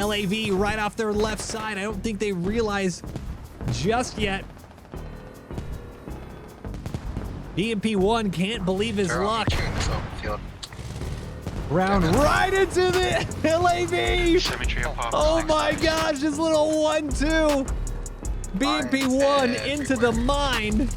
LAV right off their left side. I don't think they realize just yet. BMP1 can't believe his luck. Round right into the LAV. Oh my gosh, this little 1-2. BMP1 into the mine.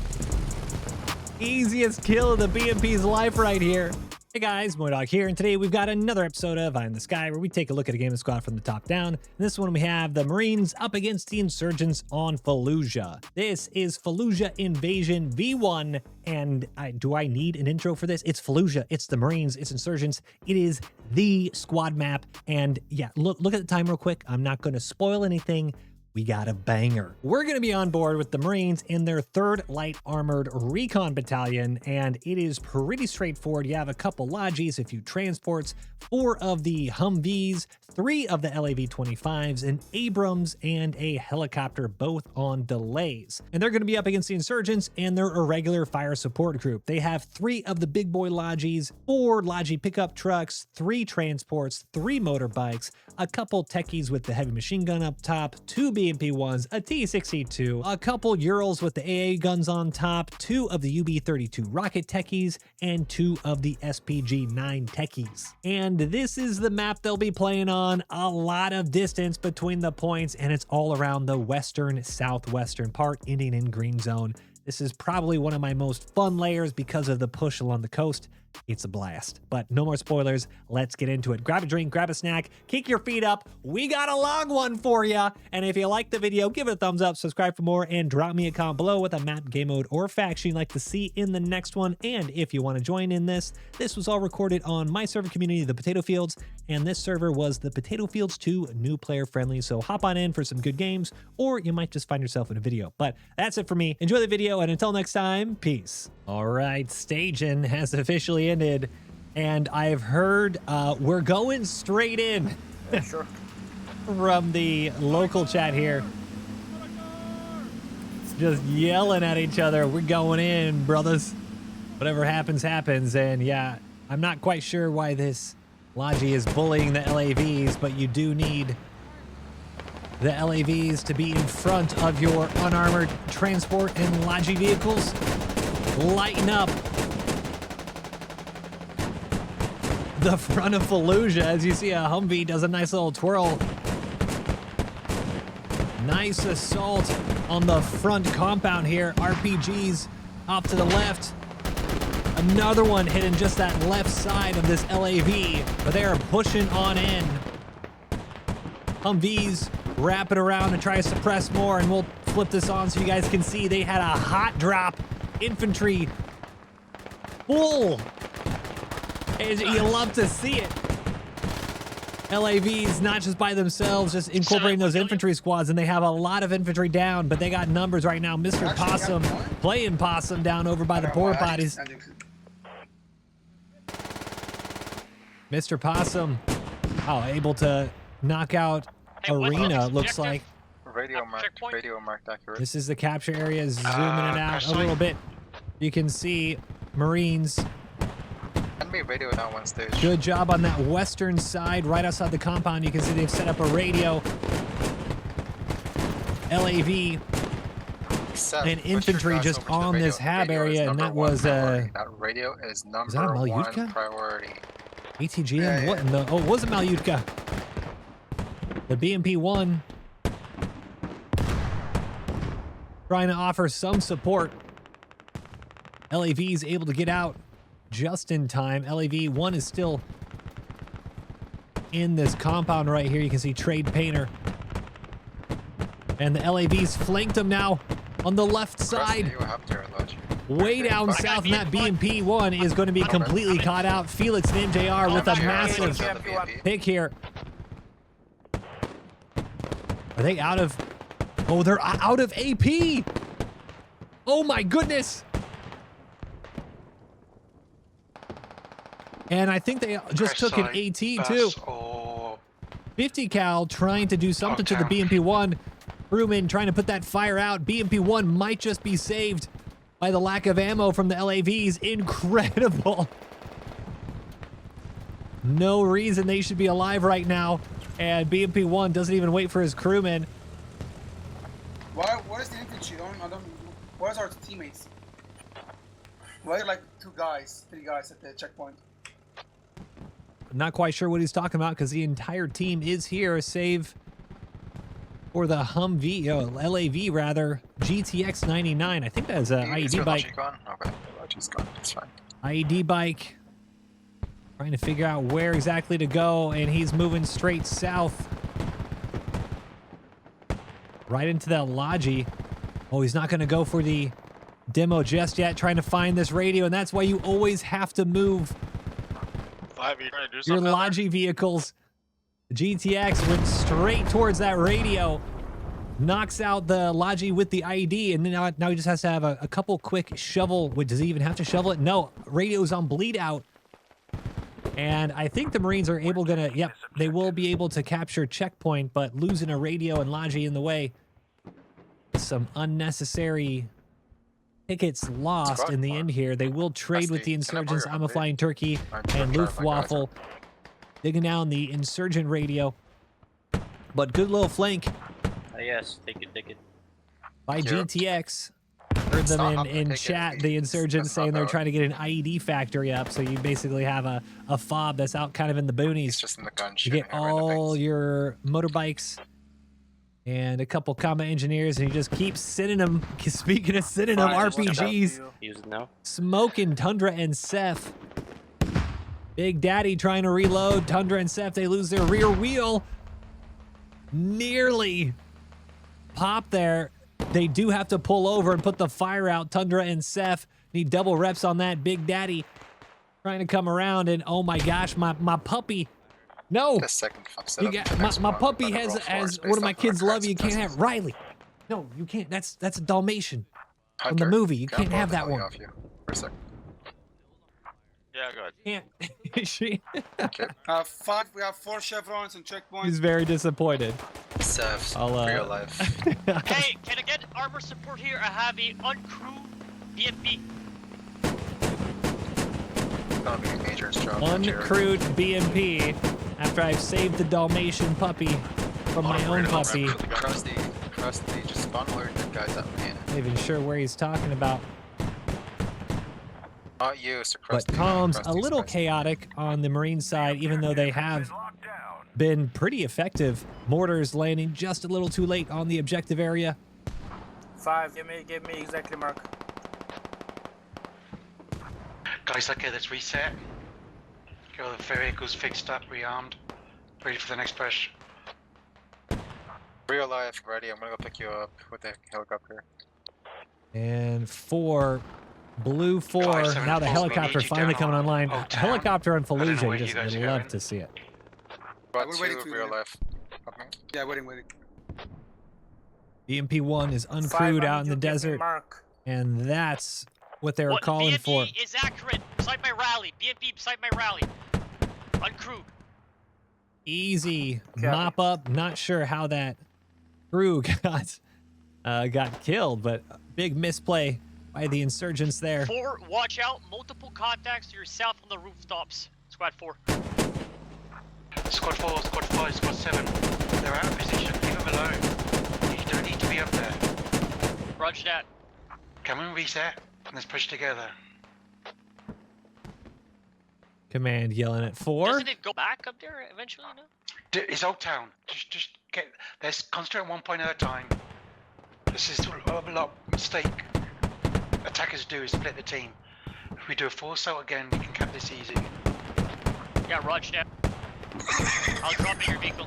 Easiest kill of the BMP's life right here. Hey guys, MoiDawg here, and today we've got another episode of Eye in the Sky where we take a look at a gaming squad from the top down. In this one we have the Marines up against the Insurgents on Fallujah. This is Fallujah Invasion V1, and do I need an intro for this? It's Fallujah, it's the Marines, it's Insurgents, it is the squad map, and yeah, look at the time real quick. I'm not going to spoil anything. We got a banger. We're going to be on board with the Marines in their 3rd Light Armored Recon Battalion, and it is pretty straightforward. You have a couple Logis, a few transports, 4 of the Humvees, 3 of the LAV-25s, an Abrams, and a helicopter, both on delays. And they're going to be up against the Insurgents and their irregular fire support group. They have 3 of the big boy Logis, 4 Logi pickup trucks, 3 transports, 3 motorbikes, a couple techies with the heavy machine gun up top, 2 BMP1s, a T-62, a couple Urals with the AA guns on top, 2 of the UB-32 rocket techies, and 2 of the SPG-9 techies. And this is the map they'll be playing on. A lot of distance between the points, and it's all around the western southwestern part, ending in green zone. This is probably one of my most fun layers because of the push along the coast. It's a blast. But no more spoilers. Let's get into it. Grab a drink, grab a snack, kick your feet up. We got a long one for you. And if you like the video, give it a thumbs up, subscribe for more, and drop me a comment below with a map, game mode, or faction you'd like to see in the next one. And if you want to join in this was all recorded on my server community, the Potato Fields, and this server was the Potato Fields 2 new player friendly. So hop on in for some good games, or you might just find yourself in a video. But that's it for me. Enjoy the video, and until next time, peace. All right, staging has officially ended, and I've heard we're going straight in. Yeah, sure. From the local chat here. Just yelling at each other. We're going in, brothers. Whatever happens, happens. And yeah, I'm not quite sure why this Logi is bullying the LAVs, but you do need the LAVs to be in front of your unarmored transport and Logi vehicles. Lighten up the front of Fallujah as you see a Humvee does a nice little twirl. Nice assault on the front compound here. RPGs off to the left. Another one hitting just that left side of this LAV, but they are pushing on in. Humvees wrap it around and try to suppress more, and we'll flip this on so you guys can see they had a hot drop. Infantry full. You love to see it. LAVs not just by themselves, just incorporating those infantry squads, and they have a lot of infantry down, but they got numbers right now. Mr. Possum playing possum down over by the porta potties. Mr. Possum, able to knock out Arena, looks like. Radio marked accurate. This is the capture area, zooming it out a little bit. You can see Marines. Radio down one stage. Good job on that western side, right outside the compound. You can see they've set up a radio. LAV and infantry just on this hab area, and that was that radio is number one priority. ATGM? Yeah, what in the? Oh, it was a Malyutka. The BMP1 trying to offer some support. LAV is able to get out just in time. LAV-1 is still in this compound right here. You can see Trade Painter. And the LAVs flanked him now on the left side. Way down south, and that BMP-1 is going to be completely caught out. Felix and MJR with a massive pick here. Are they out of... Oh, they're out of AP! Oh my goodness! And I think they just took an AT too. 50 cal trying to do something to the BMP-1. Crewman trying to put that fire out. BMP-1 might just be saved by the lack of ammo from the LAVs. Incredible. No reason they should be alive right now. And BMP1 doesn't even wait for his crewman. What is the infantry? Where's our teammates? Why are like 3 guys at the checkpoint? I'm not quite sure what he's talking about because the entire team is here, save for the Humvee, LAV rather, GTX 99. I think that's an IED bike. Okay, Logi's gone. It's fine. IED bike. Trying to figure out where exactly to go, and he's moving straight south. Right into that Logi. Oh, he's not going to go for the demo just yet, trying to find this radio, and that's why you always have to move your Logi vehicles. The GTX went straight towards that radio, knocks out the Logi with the IED, and then now he just has to have a couple quick shovel. Wait, does he even have to shovel it? No, radio's on bleed out. And I think the Marines are they will be able to capture checkpoint, but losing a radio and Logi in the way, some unnecessary tickets lost in the end here. They will trade with the Insurgents. I'm a Flying Turkey and Luftwaffe digging down the Insurgent radio. But good little flank. Yes, take it. By GTX. Heard them in chat, the Insurgents saying they're trying to get an IED factory up, so you basically have a fob that's out kind of in the boonies. It's just in the gun you get all your motorbikes and a couple combat engineers, and you just keep sending them. Speaking of sending them RPGs, use it now. smoking Tundra and Seth. Big Daddy trying to reload. Tundra and Seth, they lose their rear wheel. Nearly pop there. They do have to pull over and put the fire out. Tundra and Seth need double reps on that. Big Daddy trying to come around, and oh my gosh, my puppy. No, my puppy has one of my kids love you. You can't have Riley. No, you can't. That's a Dalmatian from the movie. You can't have that one. Yeah, go ahead. Can't. We have 4 chevrons and checkpoints. He's very disappointed. Real life. Hey, can I get armor support here? I have a uncrewed BMP. Uncrewed BMP. After I've saved the Dalmatian puppy from my own puppy. Crusty, just spawn alert the guys up, man. Not even sure where he's talking about. Not you, so But comms a little chaotic on the Marine side, even though they have been pretty effective. Mortars landing just a little too late on the objective area. 5, give me exactly mark. Guys, okay, let's reset. Get all the vehicles fixed up, rearmed, ready for the next push. Real life, ready. I'm gonna go pick you up with the helicopter. And 4. Blue 4. Now the helicopter finally coming online. Helicopter on Fallujah. You just love to see it. We're waiting for real life. Okay. Yeah, waiting. BMP1 is uncrewed out in the desert, and that's what they were calling for. BMP is accurate. Beside my rally. BMP beside my rally. Uncrewed. Easy mop up. Not sure how that crew got killed, but big misplay by the Insurgents there. 4, watch out. Multiple contacts to your south on the rooftops. Squad 4. Squad 4, Squad 5, Squad 7. They're out of position. Leave them alone. You don't need to be up there. Roger that. Come and reset. Let's push together. Command yelling at 4. Doesn't it go back up there eventually? No. It's Old Town. Just get. Let's concentrate on one point at a time. This is a lot mistake attackers do is split the team. If we do a full assault again, we can cap this easy. Yeah, roger that. I'll drop in your vehicle.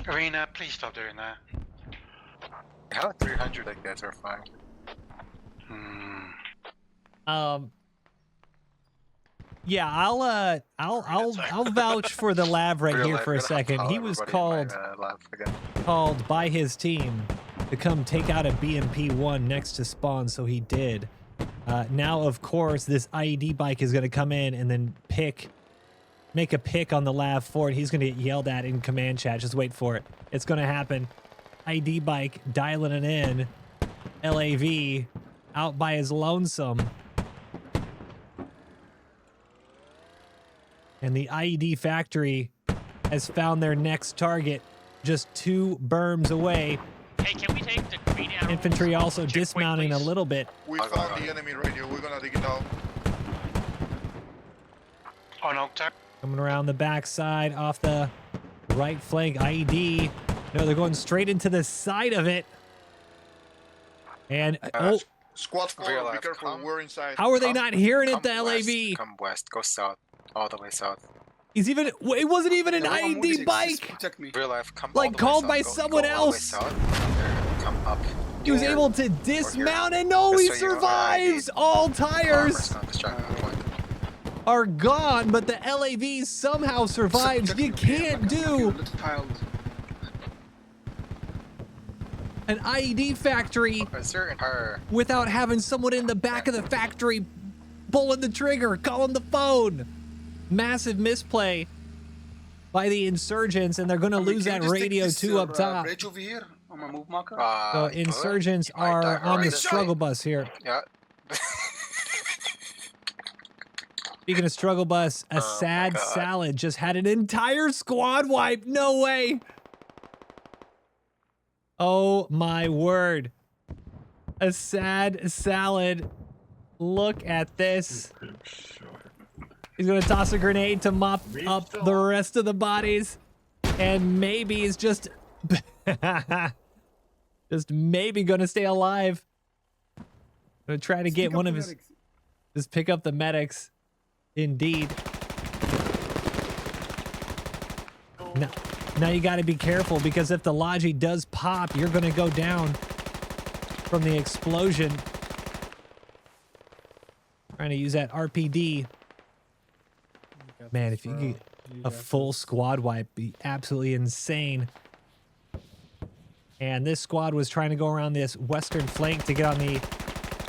Arena, please stop doing that. How 300 like that are fine. Yeah, I'll vouch for the lab right here for a second. He was called by his team to come take out a BMP-1 next to spawn, so he did. Now, of course, this IED bike is going to come in and then make a pick on the Lav 4, and he's going to get yelled at in command chat. Just wait for it. It's going to happen. IED bike dialing it in. LAV out by his lonesome. And the IED factory has found their next target just 2 berms away. Hey, can we take the green arrow? Infantry also dismounting a little bit. We found the enemy radio. We're gonna dig it out. On Octave. Coming around the backside off the right flank. IED. No, they're going straight into the side of it. And oh, Squad 4, Real be life, careful. come. We're inside. how are they not hearing it? Come The west, LAV. come west, go south, all the way south. He's even. It wasn't even an Everyone IED moves, bike. protect me. Real life, come Like all the called way by south. someone Go all the way else. south, and come up. He was here. able to dismount and no, he Just so you know, survives. IED. All Armor's tires not distracting the point. are gone, but the LAV somehow survives. You can't do an IED factory Is there entire without having someone in the back of the factory pulling the trigger, calling the phone. Massive misplay by the Insurgents, and they're going to lose that radio too up top. Bridge over here on my move marker. So you could. Insurgents You might are die on the early. struggle bus here. Yeah. Speaking of struggle bus, a my sad God. salad just had an entire squad wipe. No way. Oh my word. A sad salad. Look at this. He's going to toss a grenade to mop up the rest of the bodies. And maybe he's just maybe going to stay alive. Going to try to get one of his, just pick up the medics. Indeed. Now you got to be careful, because if the Logi does pop, you're going to go down from the explosion. Trying to use that RPD. Man, if you get a full squad wipe, be absolutely insane. And this squad was trying to go around this western flank to get on the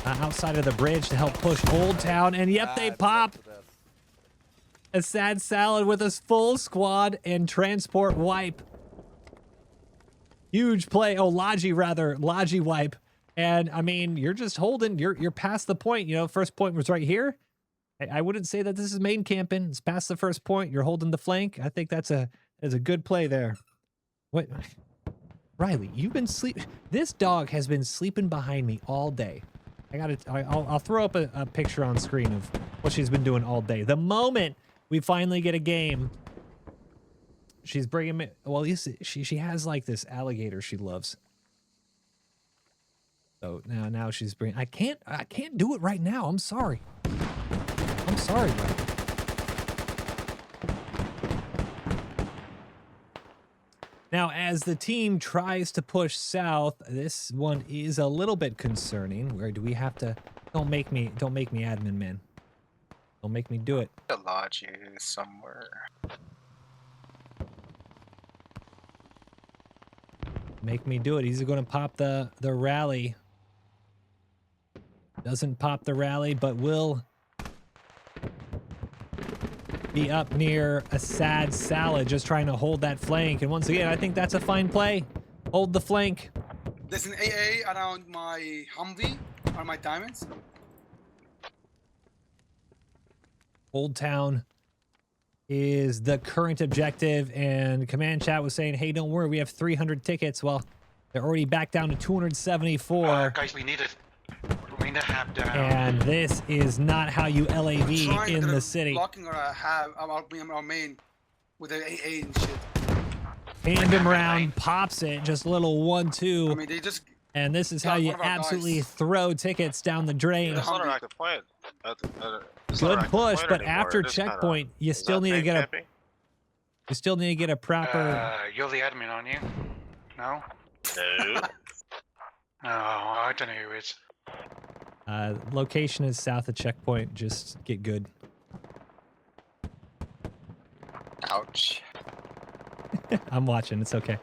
outside of the bridge to help push Old Town. And yep, they pop. A sad salad with a full squad and transport wipe. Huge play. Oh, Logi wipe. And I mean, you're just holding, you're past the point. You know, first point was right here. I wouldn't say that this is main camping. It's past the first point. You're holding the flank. I think that's a good play there. What? Riley, you've been sleep. This dog has been sleeping behind me all day. I'll throw up a picture on screen of what she's been doing all day. The moment we finally get a game, she's bringing me. Well, she has like this alligator she loves. So now she's bringing. I can't do it right now. I'm sorry. I'm sorry, bro. Now, as the team tries to push south, this one is a little bit concerning. Where do we have to? Don't make me admin, man. Don't make me do it. The Logi is somewhere. Make me do it. He's going to pop the rally. Doesn't pop the rally, but will be up near a sad salad, just trying to hold that flank. And once again, I think that's a fine play. Hold the flank. There's an AA around my Humvee or my diamonds. Old Town is the current objective, and command chat was saying, hey, don't worry, we have 300 tickets. Well, they're already back down to 274. Guys, we need a hab down. And this is not how you LAV in the city. Blocking or I have our main with an AA and shit. Hand him around, pops it, just a little 1-2. I mean, they just. And this is how you absolutely throw tickets down the drain. It's not an active point. Good push, but after checkpoint, you still need to get a proper. You're the admin, aren't you? No. No. No, I don't know who it is. Location is south of checkpoint. Just get good. Ouch. I'm watching. It's okay.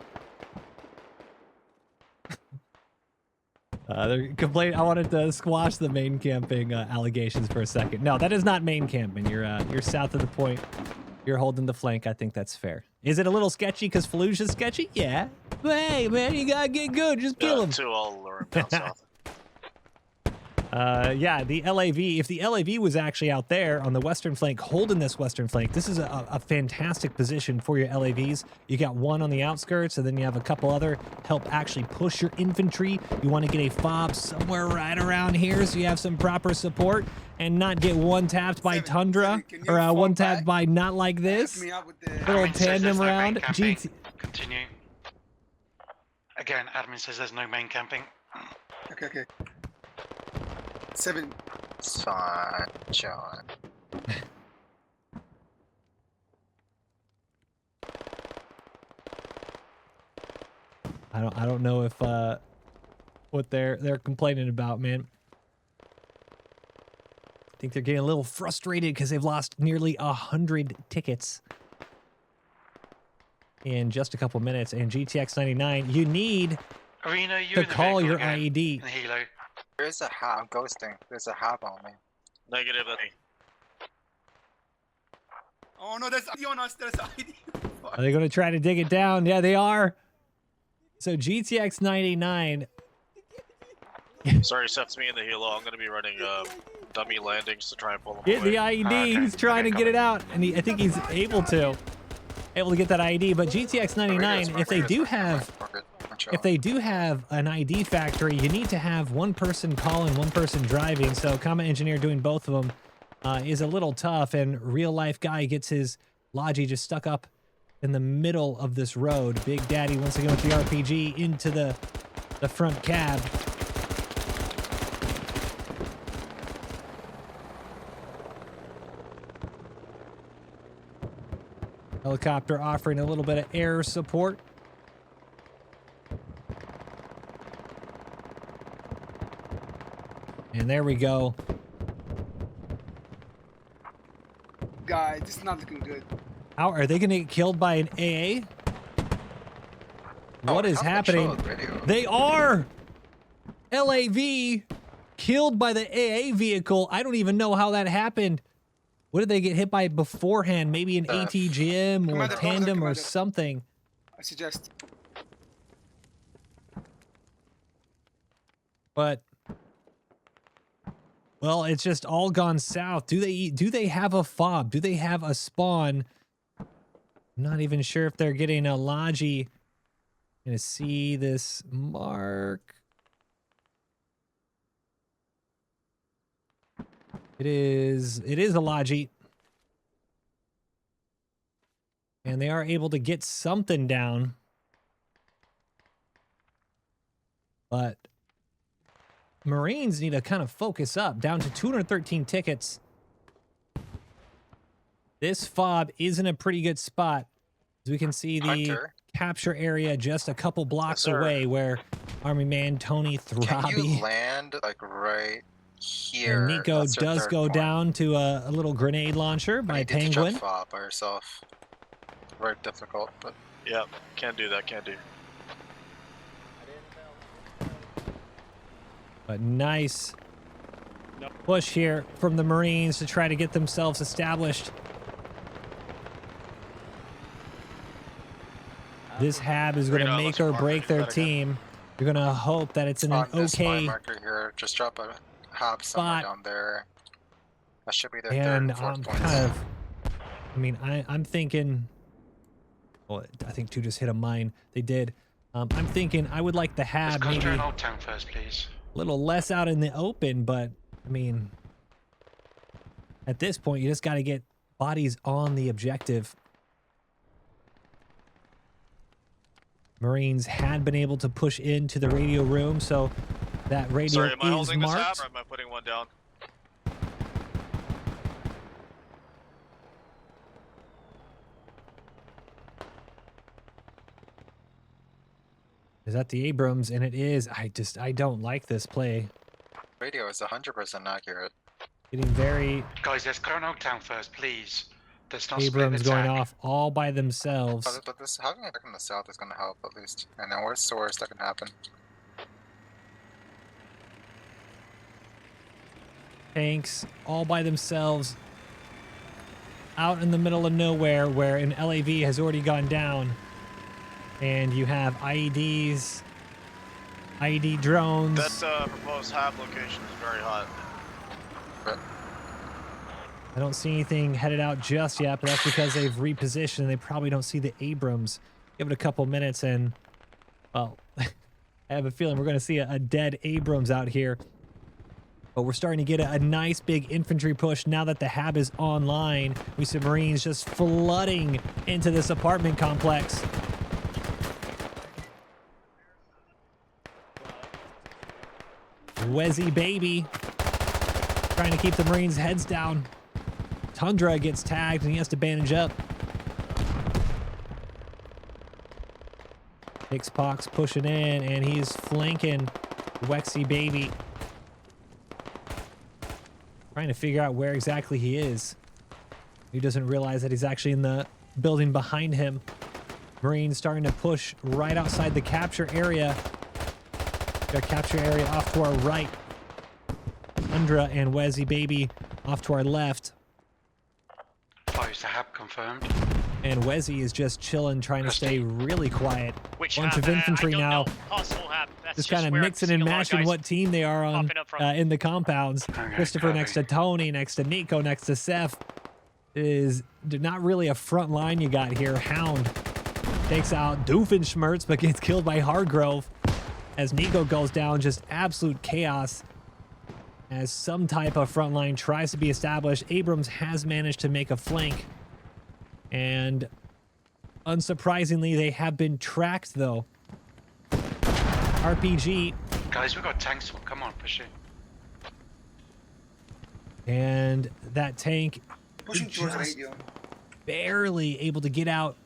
They're complaining. I wanted to squash the main camping allegations for a second. No, that is not main camping. You're south of the point. You're holding the flank. I think that's fair. Is it a little sketchy because Falluja's sketchy? Yeah. But hey, man, you gotta get good. Just kill him. Two all down south. Yeah, the LAV, if the LAV was actually out there on the western flank, holding this western flank, this is a fantastic position for your LAVs. You got one on the outskirts, and then you have a couple other help actually push your infantry. You want to get a fob somewhere right around here so you have some proper support and not get one tapped by Tundra or one tapped by Not Like This. Little tandem round. GT. Continue. Again, admin says there's no main camping. Okay, okay. 7. It's fine, John. I don't know if what they're complaining about, man. I think they're getting a little frustrated because they've lost nearly 100 tickets in just a couple minutes. And GTX 99, you need Arena, you to call your IED. Hilo. There's a hab, I'm ghosting. There's a hab on me. Negative. Oh no, there's ID on us. There's ID. Are they going to try to dig it down? Yeah, they are. So GTX 99. Sorry, Seth's me in the helo. I'm going to be running dummy landings to try and pull him Get away. the IED. He's trying to get it out, and I think he's able to get that IED. But GTX 99, if they do have an ID factory, you need to have one person calling, one person driving. So Combat Engineer doing both of them is a little tough, and Real Life Guy gets his Logi just stuck up in the middle of this road. Big Daddy once again with the RPG into the front cab. Helicopter offering a little bit of air support. And there we go. Guy, this is not looking good. How are they going to get killed by an AA? What is happening? They are! LAV killed by the AA vehicle. I don't even know how that happened. What did they get hit by beforehand? Maybe an ATGM or tandem or something. I suggest. But well, it's just all gone south. Do they have a fob? Do they have a spawn? I'm not even sure if they're getting a Logi. I'm gonna see this mark. It is a Logi. And they are able to get something down. But Marines need to kind of focus up. Down to 213 tickets. This fob is in a pretty good spot. As we can see the Hunter. capture area just a couple blocks away where Army Man Tony Throbby. Can you land like right here? And Nico That's your does third go point. down to a little grenade launcher by Did you Penguin. jump fob by yourself? Very difficult, but Yeah, can't do that, can't do. But nice push here from the Marines to try to get themselves established. This hab is going to make or break their team. You're going to hope that it's in an on this okay marker here, just drop a hab somewhere spot. down there. That should be their And third and I'm fourth points. kind of, I mean, I'm thinking, well, I think two just hit a mine. They did. I'm thinking I would like the Let's hab go maybe to an a old town first, please. little less out in the open, but I mean, at this point, you just got to get bodies on the objective. Marines had been able to push into the radio room, so that radio Sorry, am I is holding this tab marked. or am I putting one down? Is that the Abrams? And it is. I don't like this play. Radio is 100% accurate. Getting very Guys, let's go to an old town first, please. Let's not split the Abrams going attack. off all by themselves. But this having a in the south is going to help at least. And then where's the worst that can happen? Tanks all by themselves out in the middle of nowhere where an LAV has already gone down. And you have IEDs ID drones. That proposed hab location is very hot. I don't see anything headed out just yet, but that's because they've repositioned and they probably don't see the Abrams. Give it a couple minutes and, well, I have a feeling we're going to see a dead Abrams out here. But we're starting to get a nice big infantry push now that the hab is online. We see Marines just flooding into this apartment complex. Wezzy baby trying to keep the Marines' heads down. Tundra gets tagged and he has to bandage up. Pixpox pushing in and he's flanking Wexy baby. Trying to figure out where exactly he is. He doesn't realize that he's actually in the building behind him. Marines starting to push right outside the capture area. Got capture area off to our right. Tundra and Wezzy baby off to our left. Close the hab confirmed. And Wezzy is just chilling, trying to stay really quiet. Which bunch hab? of infantry I don't now. know. Possible hab. That's Just kind of where I'm mixing seeing and a lot of matching guys what team they are on popping up from. in the compounds. Okay, Christopher copy. next to Tony, next to Nico, next to Seth. Is not really a front line you got here. Hound takes out Doofenshmirtz, but gets killed by Hargrove. As Nico goes down, just absolute chaos. As some type of front line tries to be established, Abrams has managed to make a flank. And unsurprisingly, they have been tracked, though. RPG. Guys, we've got tanks. Come on, push it. And that tank Pushing towards just radio. barely able to get out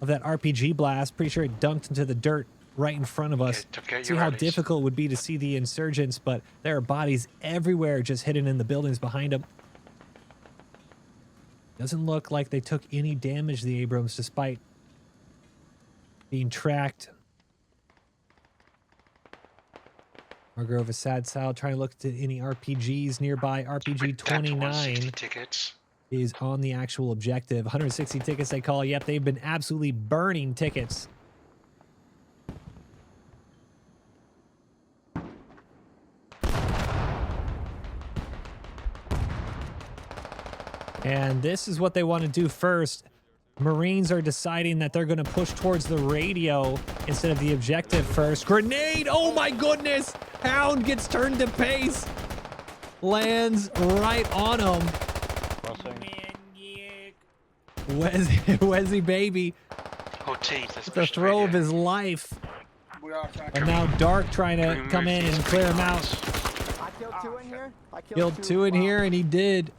of that RPG blast. Pretty sure it dunked into the dirt right in front of us. Okay, See how difficult it would be to see the insurgents, but there are bodies everywhere just hidden in the buildings behind them. Doesn't look like they took any damage, the Abrams, despite being tracked. Hargrove is sad Sal trying to look at any RPGs nearby. RPG 29 tickets. is on the actual objective. 160 tickets they call. Yep, they've been absolutely burning tickets. And this is what they want to do first. Marines are deciding that they're going to push towards the radio instead of the objective first. Grenade! Oh my goodness! Hound gets turned to pace. Lands right on him. Wezzy baby. Oh, teeth. The throw of his life. And now Dark trying to come in and clear him out. I killed two in here. Killed two in here, and he did.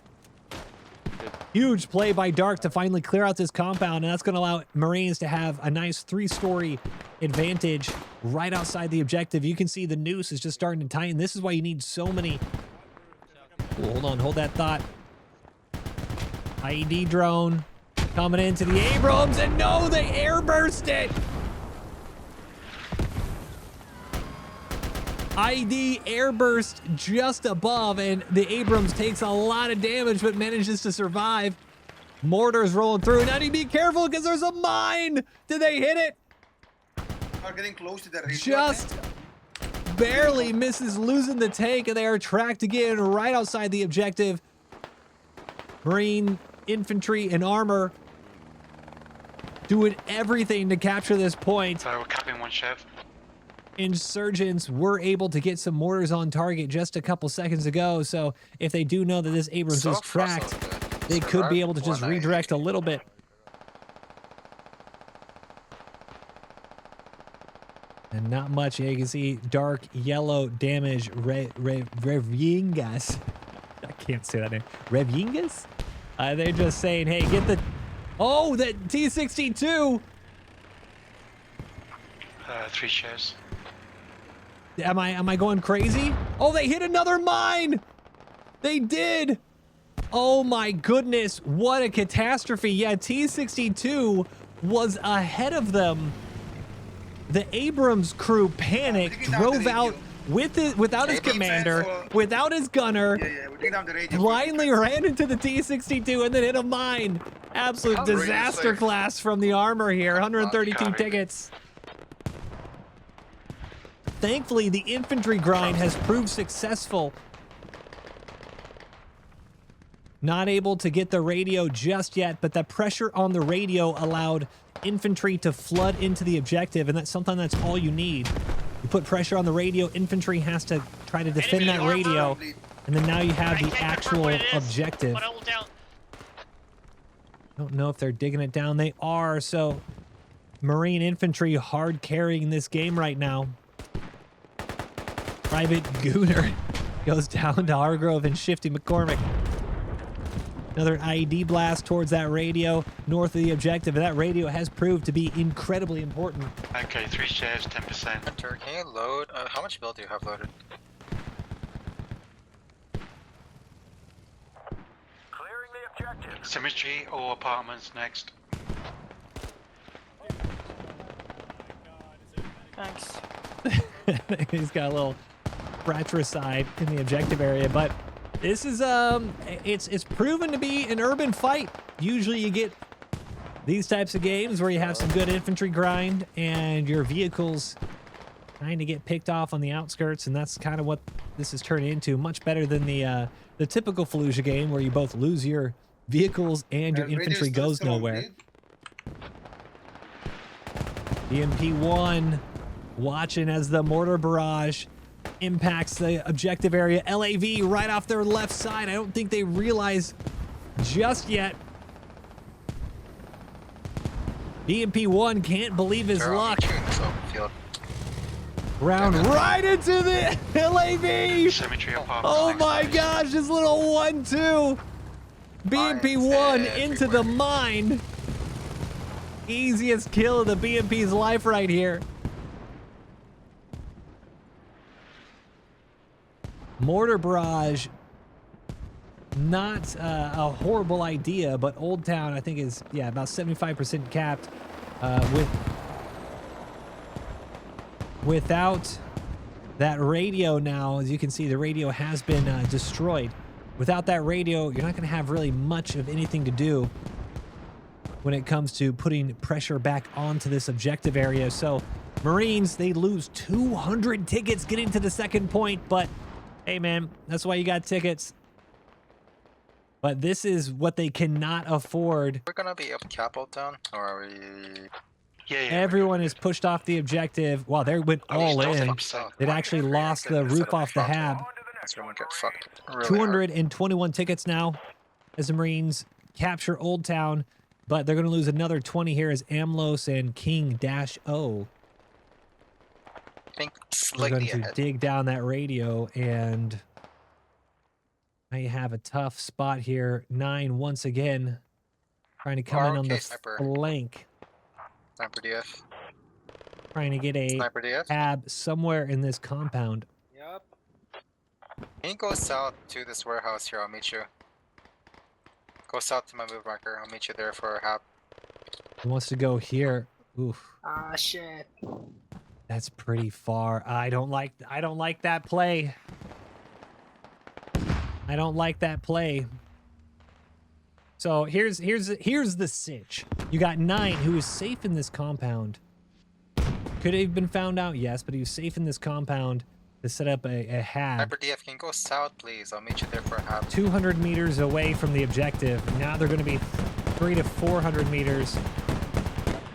Huge play by Dark to finally clear out this compound, and that's going to allow Marines to have a nice 3-story advantage right outside the objective. You can see the noose is just starting to tighten. This is why you need so many... Ooh, hold on, hold that thought. IED drone coming into the Abrams, and no, they airburst it! ID airburst just above, and the Abrams takes a lot of damage but manages to survive. Mortars rolling through. Now you be careful because there's a mine. Did they hit it? Are getting close to the radio. Just barely misses losing the tank, and they are tracked again right outside the objective. Marine infantry and armor doing everything to capture this point. So we're capping one, chef. Insurgents were able to get some mortars on target just a couple seconds ago, so if they do know that this Abrams is tracked, they could be able to just redirect a little bit. And not much. You can see dark yellow damage. Revingas. I can't say that name. Revingas? They're just saying, hey, get the... Oh, that T-62! 3 shares. Am I going crazy? Oh, they hit another mine! They did! Oh my goodness, what a catastrophe. Yeah, T-62 was ahead of them. The Abrams crew panicked, drove out without his commander, without his gunner, blindly ran into the T-62 and then hit a mine. Absolute disaster class from the armor here. 132 tickets. thankfully the infantry grind has proved successful. Not able to get the radio just yet, but the pressure on the radio allowed infantry to flood into the objective, and that's something that's all you need. You put pressure on the radio, infantry has to try to defend that radio, and then now you have the actual objective. Don't know if they're digging it down. They are, so Marine infantry hard carrying this game right now. Private Gooner goes down to Hargrove and Shifty McCormick. Another IED blast towards that radio north of the objective, and that radio has proved to be incredibly important. Okay, 3 shares, 10%. Hunter, can you load? How much build do you have loaded? Clearing the objective. Cemetery or apartments next? Thanks. He's got a little fratricide in the objective area, but this is it's proven to be an urban fight. Usually you get these types of games where you have some good infantry grind and your vehicles trying to get picked off on the outskirts, and that's kind of what this is turning into. Much better than the typical Fallujah game where you both lose your vehicles and your infantry goes nowhere. BMP-1 watching as the mortar barrage impacts the objective area. LAV right off their left side. I don't think they realize just yet. BMP-1 can't believe his luck. Round right into the LAV. Oh my gosh, this little 1-2. BMP-1 into the mine. Easiest kill of the BMP's life right here. Mortar barrage, not a horrible idea, but Old Town I think is, yeah, about 75% capped. Without that radio now, as you can see, the radio has been destroyed. Without that radio, you're not going to have really much of anything to do when it comes to putting pressure back onto this objective area. So Marines, they lose 200 tickets getting to the second point, but hey man, that's why you got tickets. But this is what they cannot afford. We're gonna be up Capital Town, or are we? Yeah. Everyone is pushed off the objective. Wow, they went all in. They'd actually lost the roof off the hab. Everyone get fucked. Really 221 tickets now as the Marines capture Old Town, but they're gonna lose another 20 here as Amlos and King-O. We're going to dig down that radio, and now you have a tough spot here. 9 once again trying to come in on the flank. Sniper DF. Trying to get a tab somewhere in this compound. Yep. Can you go south to this warehouse here? I'll meet you. Go south to my move marker. I'll meet you there for a hab. He wants to go here. Oof. Ah, shit. That's pretty far. I don't like that play. I don't like that play. So here's the sitch. You got 9 who is safe in this compound. Could have been found out, yes, but he was safe in this compound to set up a hab. Sniper DF, can you go south, please? I'll meet you there for a hab. 200 meters away from the objective. Now they're going to be 300 to 400 meters.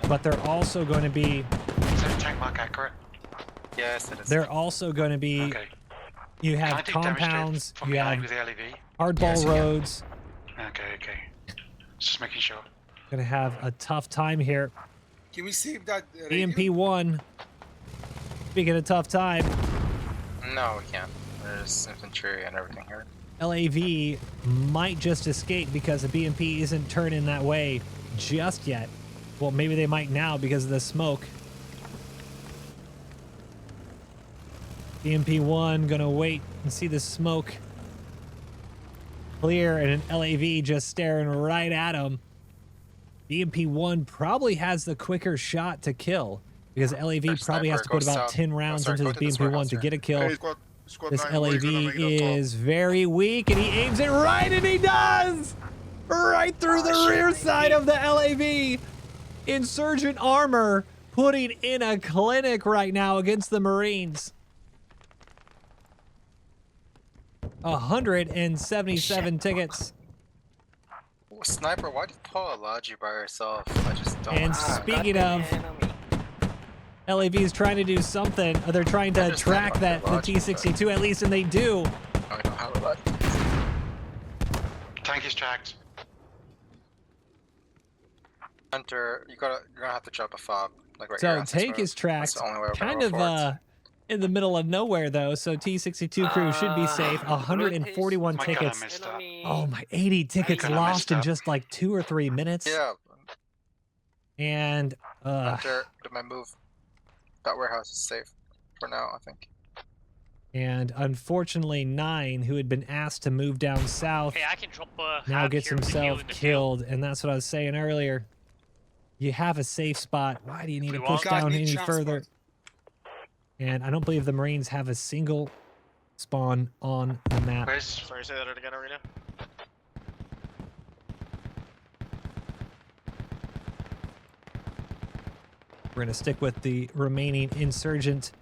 But they're also going to be... Is that tank mark accurate? Yes, it is. They're also going to be... Okay. You have compounds, you have with the LEV? hardball roads. Okay. Just making sure. Going to have a tough time here. Can we save that? EMP-1. Speaking of tough time. No, we can't. There's infantry and everything here. LAV might just escape because the BMP isn't turning that way just yet. Well, maybe they might now because of the smoke. BMP-1 gonna wait and see the smoke clear, and an LAV just staring right at him. BMP-1 probably has the quicker shot to kill because LAV probably has to put about 10 rounds into this BMP-1 to get a kill. This LAV is very weak, and he aims it right, and he does! Right through the rear side of the LAV. Insurgent armor putting in a clinic right now against the Marines. 177 tickets. Ooh, sniper, why'd you pull a Logi by yourself? I just don't. And speaking of, LAV is trying to do something. They're trying to track the T62 at least, and they do. I don't have a lot. Tank is tracked. Hunter, you're gonna have to drop a fob. Like right So here on tank 6 is tracked, That's the only way we're gonna kind go of forward. in the middle of nowhere though. So T62 crew should be safe. 141 My God, tickets. I missed that. Oh my, 80 tickets God, I lost messed in up. just like 2 or 3 minutes. Yeah, And Hunter, did my move. That warehouse is safe for now, I think. and unfortunately 9, who had been asked to move down south, Okay, I can drop now half gets here with you himself in the field. killed. And that's what I was saying earlier. You have a safe spot. Why do you need to push God, down need any transport. further? And I don't believe the Marines have a single spawn on the map. Where's Sorry, say that again, Arena. We're going to stick with the remaining insurgent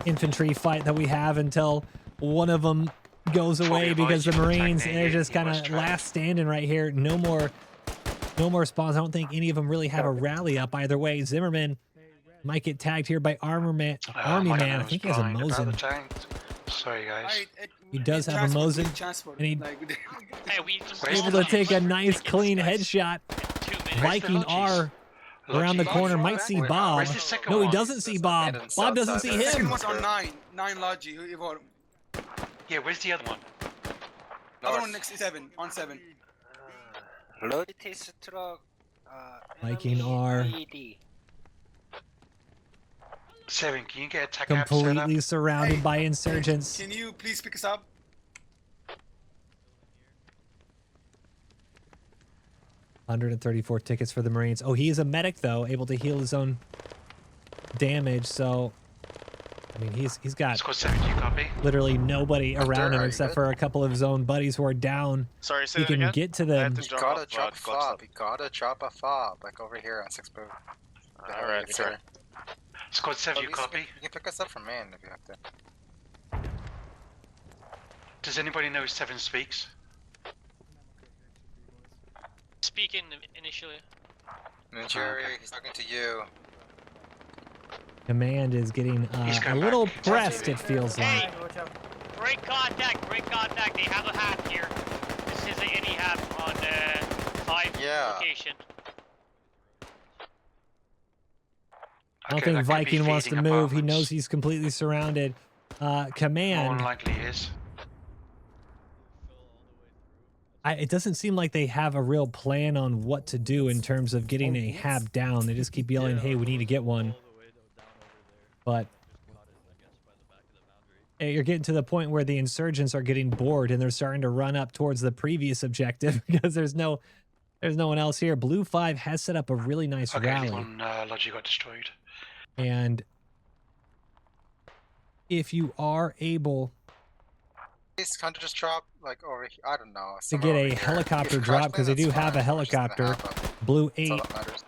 infantry fight that we have until one of them goes away, because the Marines, they're just kind of last standing right here. No more spawns. I don't think any of them really have a rally up either way. Zimmerman might get tagged here by Army Man. I think he has a Mosin. Sorry, guys. He does have a Mosin, and he Hey, we just able lost to take a these nice tickets, clean guys. headshot. 2 minutes. Viking R around the corner might see Bob. Where's the second No, he one? doesn't see Bob. Hidden Bob doesn't south see side. Second him. one's on 9. 9 Logi. Yeah, where's the other one? Other one next to 7. On 7. Viking R 7, can you get a tech app set up? completely surrounded by insurgents. Can you please pick us up? $134 tickets for the Marines. Oh, he is a medic though, able to heal his own damage. So, I mean, he's got Squad 7, do you copy? literally nobody around him are you except good? for a couple of his own buddies who are down. Sorry, say He that can again. get to I had them. to You jump gotta off, drop a GoXLR. fob. You gotta drop a fob. Like over here on 6 booth. Alright, sorry. Squad 7, you copy? You can pick us up from main if you have to. Does anybody know 7 speaks? Speaking initially. Ninjari, he's talking to you. Command is getting He's a coming little back. pressed, it feels Hey! like. Break contact, break contact. They have a hat here. This is any hat on 5 Yeah. location. I don't Okay, think that could be Viking wants to feeding move. He apartments. knows he's completely surrounded. More than Command, likely is. it doesn't seem like they have a real plan on what to do in terms of getting a hab down. They just keep yelling, hey, we need to get one. But hey, you're getting to the point where the insurgents are getting bored and they're starting to run up towards the previous objective because there's no one else here. Blue 5 has set up a really nice Okay, rally. one Logi got destroyed. And if you are able Please, can't you just drop like over here? I don't know. to somewhere get over a here. helicopter If you drop, crash because they land, do that's have a fine. We're just gonna helicopter, have a- Blue That's all 8. that matters.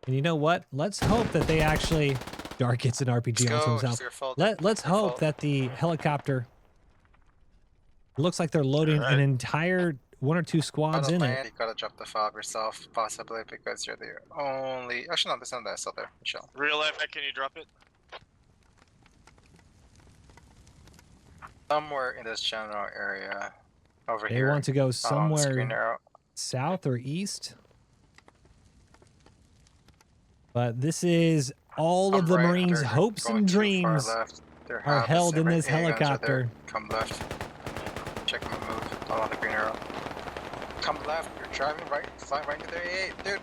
And you know what? Let's hope that they actually... Dark gets an RPG Let's onto go. himself. It's your fault. Let's Your hope fault. that the helicopter... It looks like they're loading an entire 1 or 2 squads in it. You gotta drop the fob yourself, possibly, because you're the only. Actually, no, there's none that's still there. Michelle. Real life, can you drop it? Somewhere in this general area, over They here. want to go Screen somewhere arrow. south or east. But this is all of I'm the right, Marines' they're hopes going and too far dreams left. Their are hab is held in right this here, guns are there. helicopter. Come left. Check my move. I'm on the green arrow. Come left. You're driving right. Flying right into their A8, dude.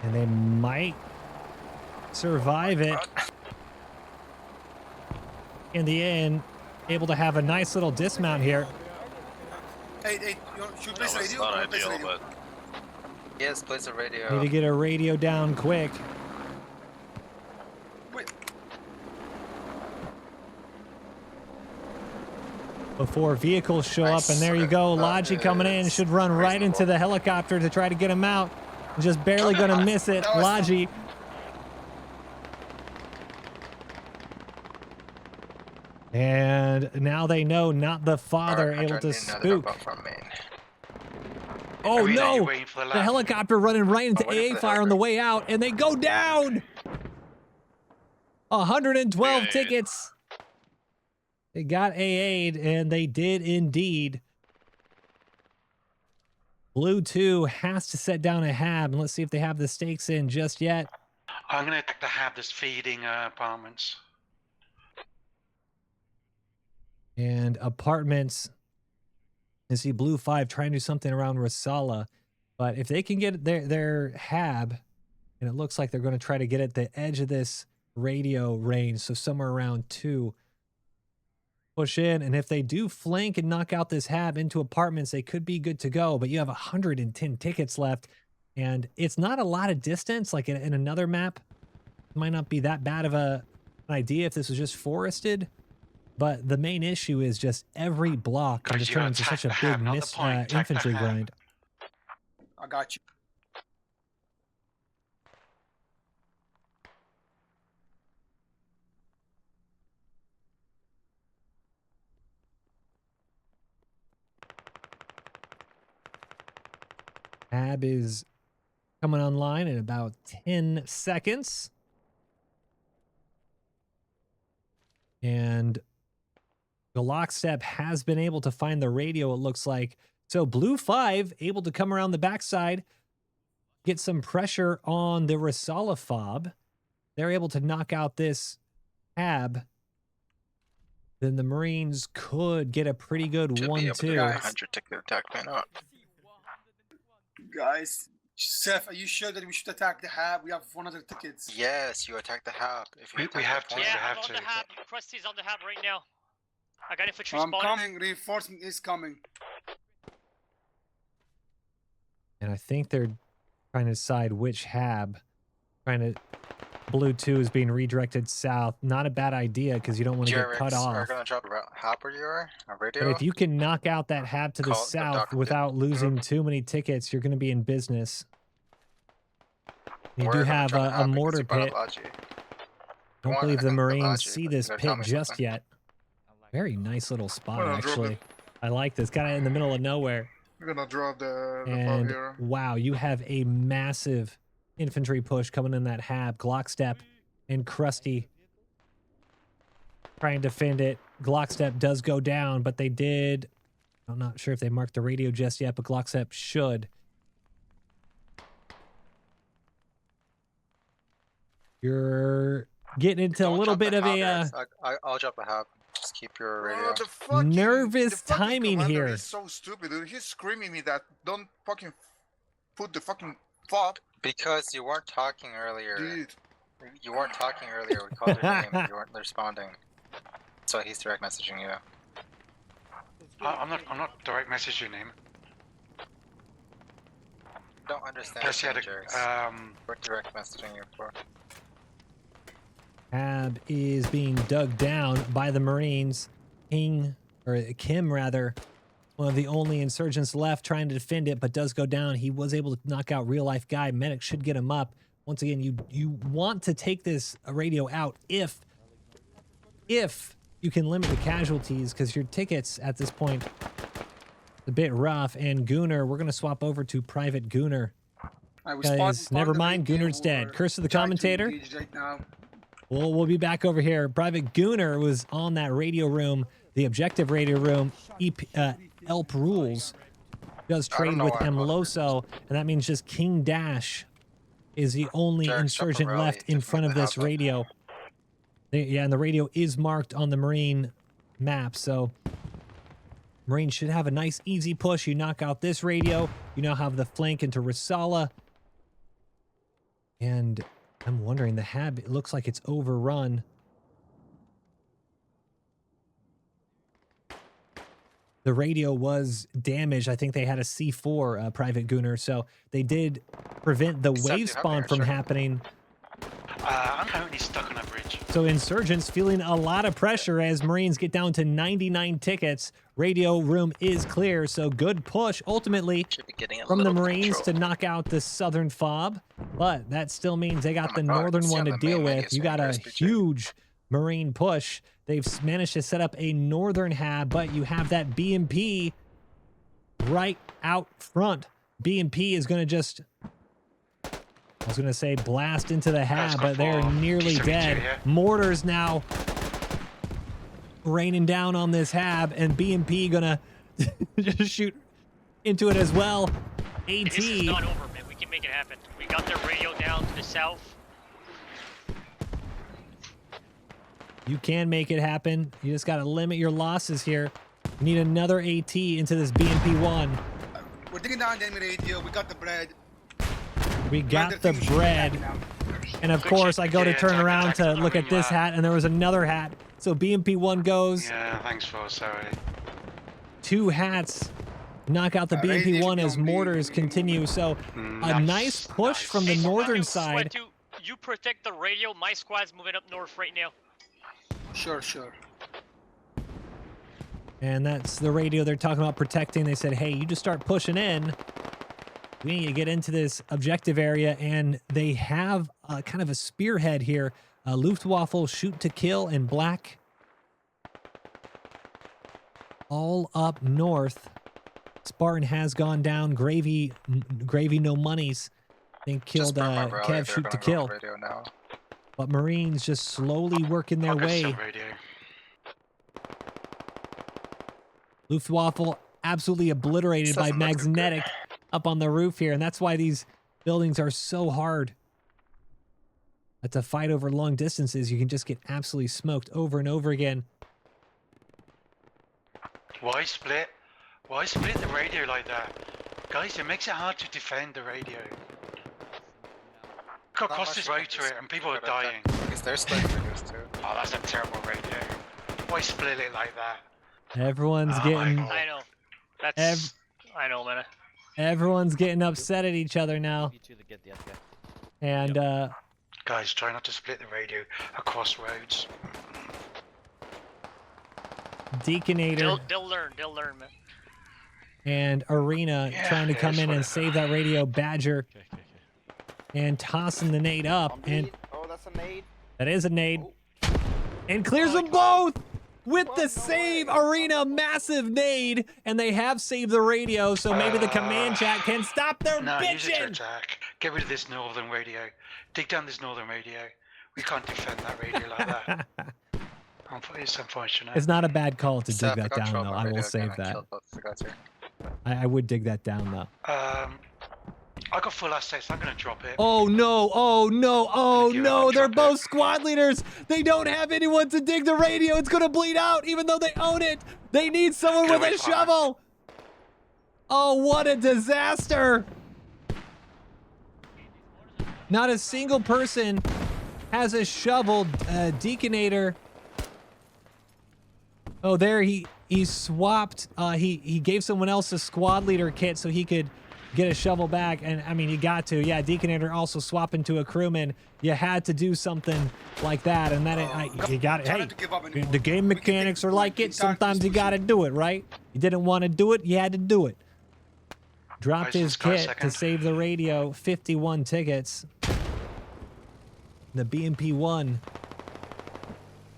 And they might survive it. In the end, able to have a nice little dismount here. Hey, should we place No, the it's radio? not Or place the ideal, radio? but Yes, place a radio. Need to get a radio down quick. Wait. before vehicles show up. And Nice. there you go. That Logi coming in, is should run right reasonable. into the helicopter to try to get him out. Just barely going to miss it. That was Logi. And now they know not the father Alright, able to Hunter, another spook. above from main. Oh Arena, no! you're waiting for the The lap. helicopter running right into Oh, waiting AA for the fire on the helicopter. way out, and they go down! 112 Yeah. tickets. They got AA'd, and they did indeed. Blue 2 has to set down a hab, and let's see if they have the stakes in just yet. I'm going to attack the hab that's feeding apartments. And apartments. You see Blue 5 trying to do something around Rosala. But if they can get their hab, and it looks like they're going to try to get at the edge of this radio range, so somewhere around 2. Push in, and if they do flank and knock out this hab into apartments, they could be good to go. But you have 110 tickets left, and it's not a lot of distance. Like in another map, it might not be that bad of an idea if this was just forested. But the main issue is just every block can Guys, just you turn gotta into such a attack big the hab, not the point. Attack the infantry hab. grind. I got you. Hab is coming online in about 10 seconds. And the lockstep has been able to find the radio, it looks like. So Blue 5 able to come around the backside, get some pressure on the Rosala fob. They're able to knock out this hab. Then the Marines could get a pretty good Should be able to 1-2. get 100 ticket attack man up. Guys, Seth, are you sure that we should attack the hab? We have 100 tickets. Yes, you attack the hab. If you We attack have the to, point- we Yeah, have I'm on to. the hab. Krusty's on the hab right now. I got infantry I'm spawning. coming. Reinforcement is coming. And I think they're trying to decide which hab. Blue 2 is being redirected south. Not a bad idea because you don't want to get cut We're off. gonna drop a hab radio. But if you can knock out that hab to the Call it the south doctor. without losing too many tickets, you're going to be in business. You We're do gonna have try to a hab because mortar you brought pit. up Logi. Don't want believe the the Marines Logi, see but this you gotta pit tell me just something. yet. Very nice little spot, Well, I'll drop actually. it. I like this. Kind of in the middle of nowhere. We're gonna drop the fob And here. wow, you have a massive infantry push coming in that hab. Glockstep and Krusty trying to defend it. Glockstep does go down, but they did. I'm not sure if they marked the radio just yet, but Glockstep should. You're getting into a Don't little drop bit the of hab a here. I'll drop a hab. Just keep your radio. nervous the fucking timing commander here. is so stupid, dude. He's screaming me that don't fucking put the fucking fob, Because you weren't talking earlier. dude. You weren't talking earlier. We called your name. You weren't responding. So he's direct messaging you. I'm not direct messaging him. Don't understand. Plus, he had Jerks. We're direct messaging you for. Hab is being dug down by the Marines. Kim rather, one of the only insurgents left trying to defend it, but does go down. He was able to knock out real life guy. Medic should get him up. Once again, you want to take this radio out if you can limit the casualties, because your tickets at this point a bit rough. And Gunner, we're gonna swap over to Private Gunner. Guys, never mind, Gunner's dead. Curse of the commentator. Right now. We'll be back over here. Private Gunner was on that radio room, the objective radio room. Elp Rules does trade with Mloso, and that means just King Dash is the only insurgent left in front of this radio. Yeah, and the radio is marked on the Marine map, so Marines should have a nice, easy push. You knock out this radio, you now have the flank into Rosala, and I'm wondering, the hab, it looks like it's overrun. The radio was damaged. I think they had a C4, Private Gunner, so they did prevent the wave spawn from happening. I'm currently stuck on a bridge. So Insurgents feeling a lot of pressure as Marines get down to 99 tickets. Radio room is clear, so good push ultimately Should be getting a from the little Marines control. to knock out the southern fob. But that still means they got Oh my the God, northern see one on to the deal main menu with. You got a screen, huge Marine push. They've managed to set up a northern hab, but you have that BMP right out front. BMP is going to just, I was going to say blast into the hab, but they're nearly dead. Mortars now raining down on this hab, and BMP going to just shoot into it as well. AT. This is not over, man. We can make it happen. We got their radio down to the south. You can make it happen. You just got to limit your losses here. You need another AT into this BMP1. We're digging down the enemy radio. We got the bread. We got the bread. And of course, I go to turn around to look at this hat, and there was another hat. So BMP1 goes. Yeah, thanks for sorry. 2 hats. Knock out the BMP1 as mortars continue. So a nice push from the northern side. You protect the radio. My squad's moving up north right now. Sure, sure. And that's the radio they're talking about protecting. They said, hey, you just start pushing in. We need to get into this objective area. And they have kind of a spearhead here. Luftwaffe, shoot to kill, and black. All up north. Spartan has gone down. Gravy no monies. I think killed Kev, shoot to kill. But Marines just slowly working their way. Luftwaffe absolutely obliterated by magnetic up on the roof here. And that's why these buildings are so hard. But to fight over long distances, you can just get absolutely smoked over and over again. Why split? Why split the radio like that? Guys, it makes it hard to defend the radio. Got cost is right to it and people are dying. Because they're splitting radios too. Oh, that's a terrible radio. Why split it like that? Everyone's getting... I know. That's... I know, man. Everyone's getting upset at each other now. And, Guys, try not to split the radio across roads. Deaconator... They'll learn, man. And Arena trying to come in and save that radio. Badger. And tossing the nade up. And oh, that's a nade. That is a nade. And clears them both with the save. Arena, massive nade. And they have saved the radio, so maybe the command chat can stop their Use it to bitching. attack. Get rid of this northern radio. Dig down this northern radio. We can't defend that radio like that. It's unfortunate. It's not a bad call to dig that down, though. I will save that. I would dig that down, though. I got full assets. I'm gonna drop it. Oh no! Oh no! Oh no! They're both squad leaders. They don't have anyone to dig the radio. It's gonna bleed out, even though they own it. They need someone with a shovel. Oh, what a disaster! Not a single person has a shovel. Deaconator. Oh, there he swapped. He gave someone else a squad leader kit so he could get a shovel back, and I mean, you got to. Yeah, Deaconator also swap into a crewman. You had to do something like that, and then you got it. Hey, the game mechanics are like it. Sometimes you got to do it, right? You didn't want to do it, you had to do it. Dropped his kit to save the radio. 51 tickets. The BMP-1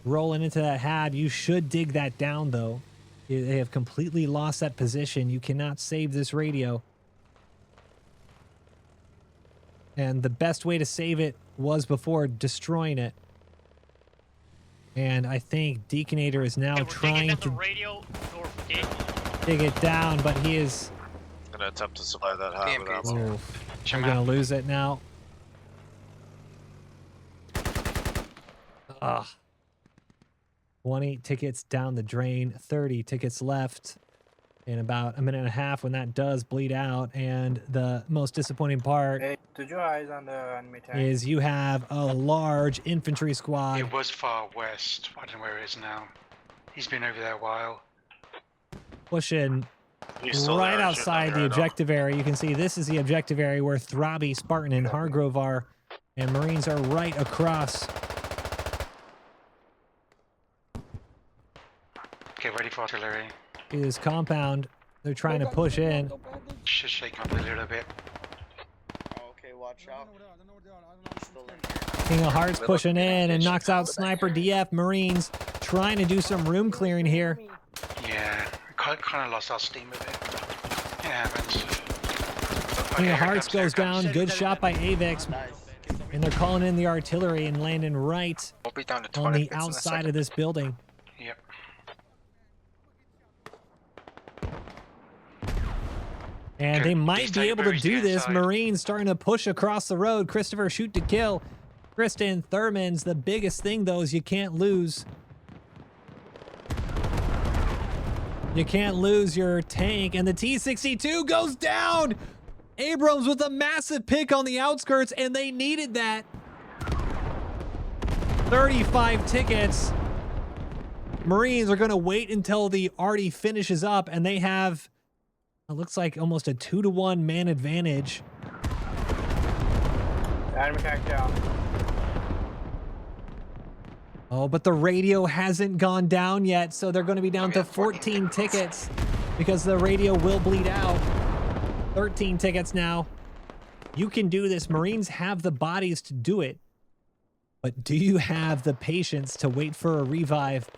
rolling into that hab. You should dig that down, though. They have completely lost that position. You cannot save this radio. And the best way to save it was before destroying it. And I think Deaconator is now trying to dig it down, but he is... I'm gonna attempt to survive that hab without I'm gonna lose it now. Ugh. 20 tickets down the drain, 30 tickets left in about a minute and a half when that does bleed out. And the most disappointing part is you have a large infantry squad. It was far west. I don't know where it is now. He's been over there a while. Pushing right outside the objective area. You can see this is the objective area where Throbby, Spartan, and Hargrove are. And Marines are right across. Get ready for artillery. This compound. They're trying to push in. Should shake up a little bit. Okay, watch out. King of Hearts pushing in and knocks out Sniper DF. Marines trying to do some room clearing here. Yeah, kind of lost our steam a bit. It happens. King of Hearts goes down. Good shot by Avex. And they're calling in the artillery and landing right We'll be down to on 20 the bits in a outside second. of this building. Yep. And Okay, they might these be able to Tigers do get this. inside. Marines starting to push across the road. Christopher shoot to kill. Kristen Thurman's the biggest thing, though, is you can't lose. You can't lose your tank. And the T-62 goes down. Abrams with a massive pick on the outskirts, and they needed that. 35 tickets. Marines are going to wait until the arty finishes up, and they have, it looks like almost a 2-to-1 man advantage. Enemy tank down. Oh, but the radio hasn't gone down yet, so they're going to be down to 14 tickets because the radio will bleed out. 13 tickets now. You can do this. Marines have the bodies to do it. But do you have the patience to wait for a revive?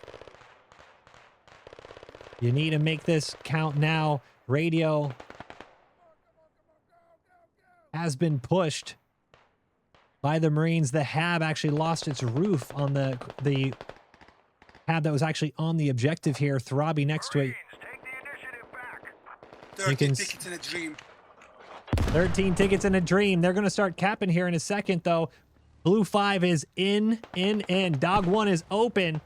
You need to make this count now. Radio has been pushed by the Marines. The HAB actually lost its roof on the HAB that was actually on the objective here. Throbby next to it. 13 tickets in a dream. 13 tickets in a dream. They're going to start capping here in a second, though. Blue 5 is in. Dog 1 is open.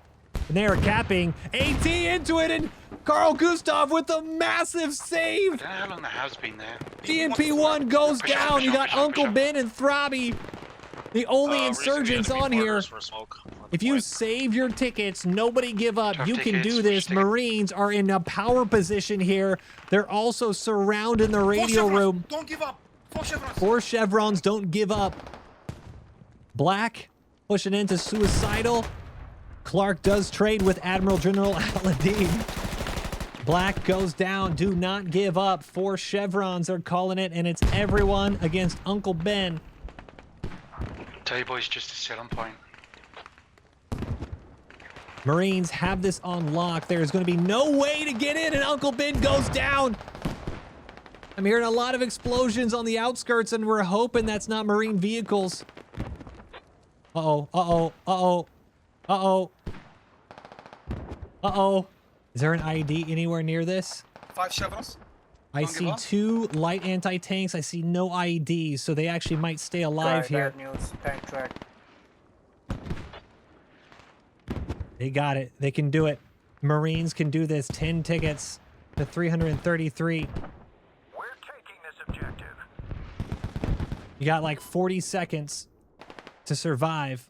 And they are capping. AT into it, and Carl Gustav with a massive save. I don't know how long the HAB's been there. DNP1 goes down. You got Uncle Ben and Throbby, the only insurgents on here. If you save your tickets, nobody give up. Tough You can tickets, do this. ticket. Marines are in a power position here. They're also surrounding the radio room. Don't give up. 4 chevrons. 4 chevrons, don't give up. Black pushing into suicidal. Clark does trade with Admiral General Aladdin. Black goes down. Do not give up. 4 chevrons, they're calling it, and it's everyone against Uncle Ben. Tell you boys just to sit on point. Marines have this on lock. There's going to be no way to get in, and Uncle Ben goes down. I'm hearing a lot of explosions on the outskirts, and we're hoping that's not Marine vehicles. Uh-oh, uh-oh, uh-oh, uh-oh, uh-oh. Is there an ID anywhere near this? 5 chevrons. I Don't give see up. 2 light anti-tanks. I see no IDs, so they actually might stay alive here. Bad news. Tank track. They got it. They can do it. Marines can do this. 10 tickets to 333. We're taking this objective. You got like 40 seconds to survive.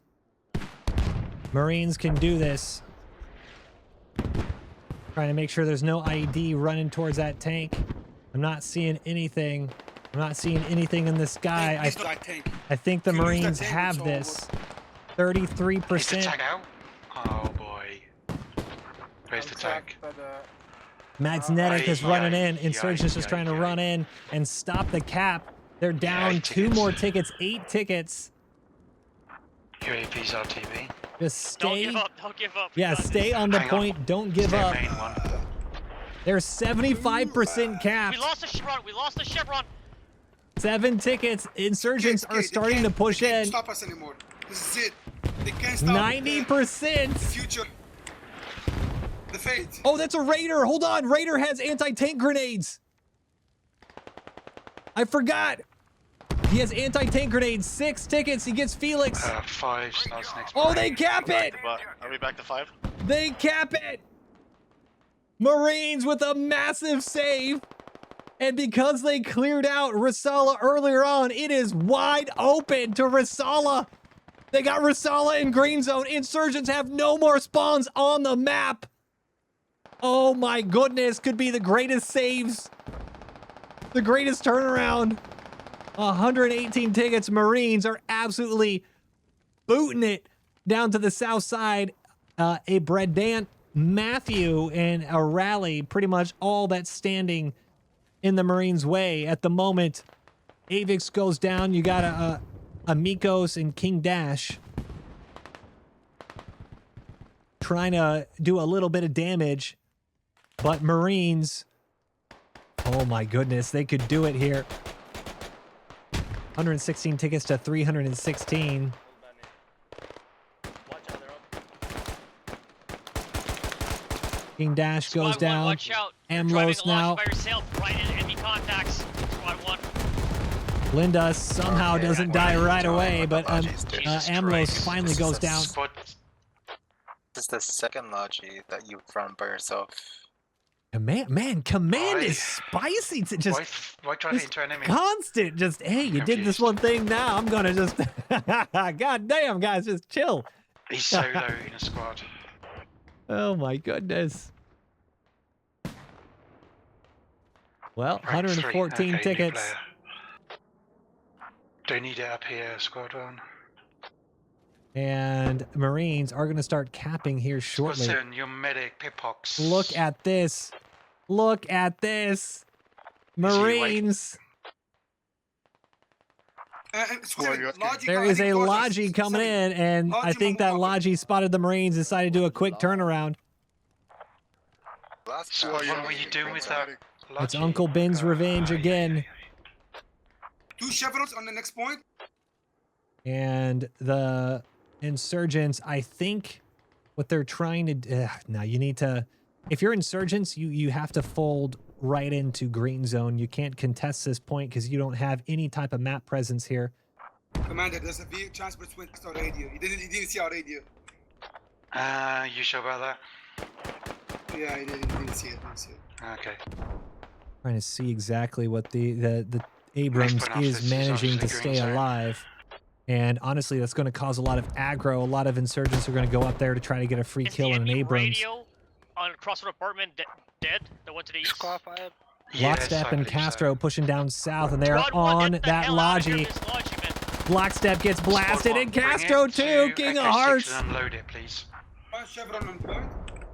Marines can do this. Trying to make sure there's no ID running towards that tank. I'm not seeing anything. I'm not seeing anything in the sky. This guy tank. I think the If you lose that Marines tank, have it's this. over. 33%. Is the tag out? Oh boy. Where's the tag? Magnetic is running in. Insurgents is trying to Yikes. run in and stop the cap. They're down 2 tickets. more tickets, 8 tickets. UAV's RTV. Just Don't stay. give up. Don't give up. We Yeah, got this. stay on the Hang on. point. Don't give It's their up. main one. They're 75% capped. We lost the chevron. We lost the chevron. 7 tickets. Insurgents Okay, are they starting to can't- push they can't in. stop us anymore. This is it. They can't stop 90%. the future. The fate. Oh, that's a Raider. Hold on. Raider has anti-tank grenades. I forgot. He has anti-tank grenades. 6 tickets. He gets Felix. 5 starts next. Oh, they cap it. Are we back to 5? They cap it. Marines with a massive save. And because they cleared out Risala earlier on, it is wide open to Risala. They got Risala in green zone. Insurgents have no more spawns on the map. Oh my goodness, could be the greatest saves. The greatest turnaround. 118 tickets. Marines are absolutely booting it down to the south side. A Bredant, Matthew, and a rally, pretty much all that's standing in the Marines' way at the moment. Avix goes down. You got a Mikos and King Dash trying to do a little bit of damage, but Marines, oh my goodness, they could do it here. 116 tickets to 316. King Dash goes Squad down. One, watch out. Amlos now. By yourself, right in enemy contacts. Squad 1. Linda somehow Okay, doesn't die right away, but Jesus Amlos Christ. finally This goes is a down. This is the second Logi that you've run by yourself. Command is spicy. To just Why try to hit into an enemy? constant. Just, hey, you did this one thing now. I'm going to just, God damn, guys, just chill. He's so low in a squad. Oh my goodness. Well, Rank 114 3. Okay, new tickets. player. Don't need it up here, squad 1. And Marines are going to start capping here shortly. Listen, your medic, Pipox. Look at this. Look at this. Marines. There is a Logi coming in, and I think that Logi spotted the Marines, decided to do a quick turnaround. What were you doing with that? It's Uncle Ben's revenge again. 2 chevrons on the next point. And the Insurgents, I think what they're trying to do, now you need to, if you're Insurgents, you have to fold right into green zone. You can't contest this point because you don't have any type of map presence here. Commander, there's a big transport swing to our radio. He didn't see our radio. You sure about that? Yeah, he didn't see it. Okay. Trying to see exactly what the Abrams is managing to stay alive. And honestly, that's going to cause a lot of aggro. A lot of Insurgents are going to go up there to try to get a free kill on an Abrams. Radio on Crossroad Apartment dead? The one to the east? Lockstep and Castro pushing down south, and they're on that Logi. Lockstep gets blasted, and Castro too. King of Hearts. Unload it, please.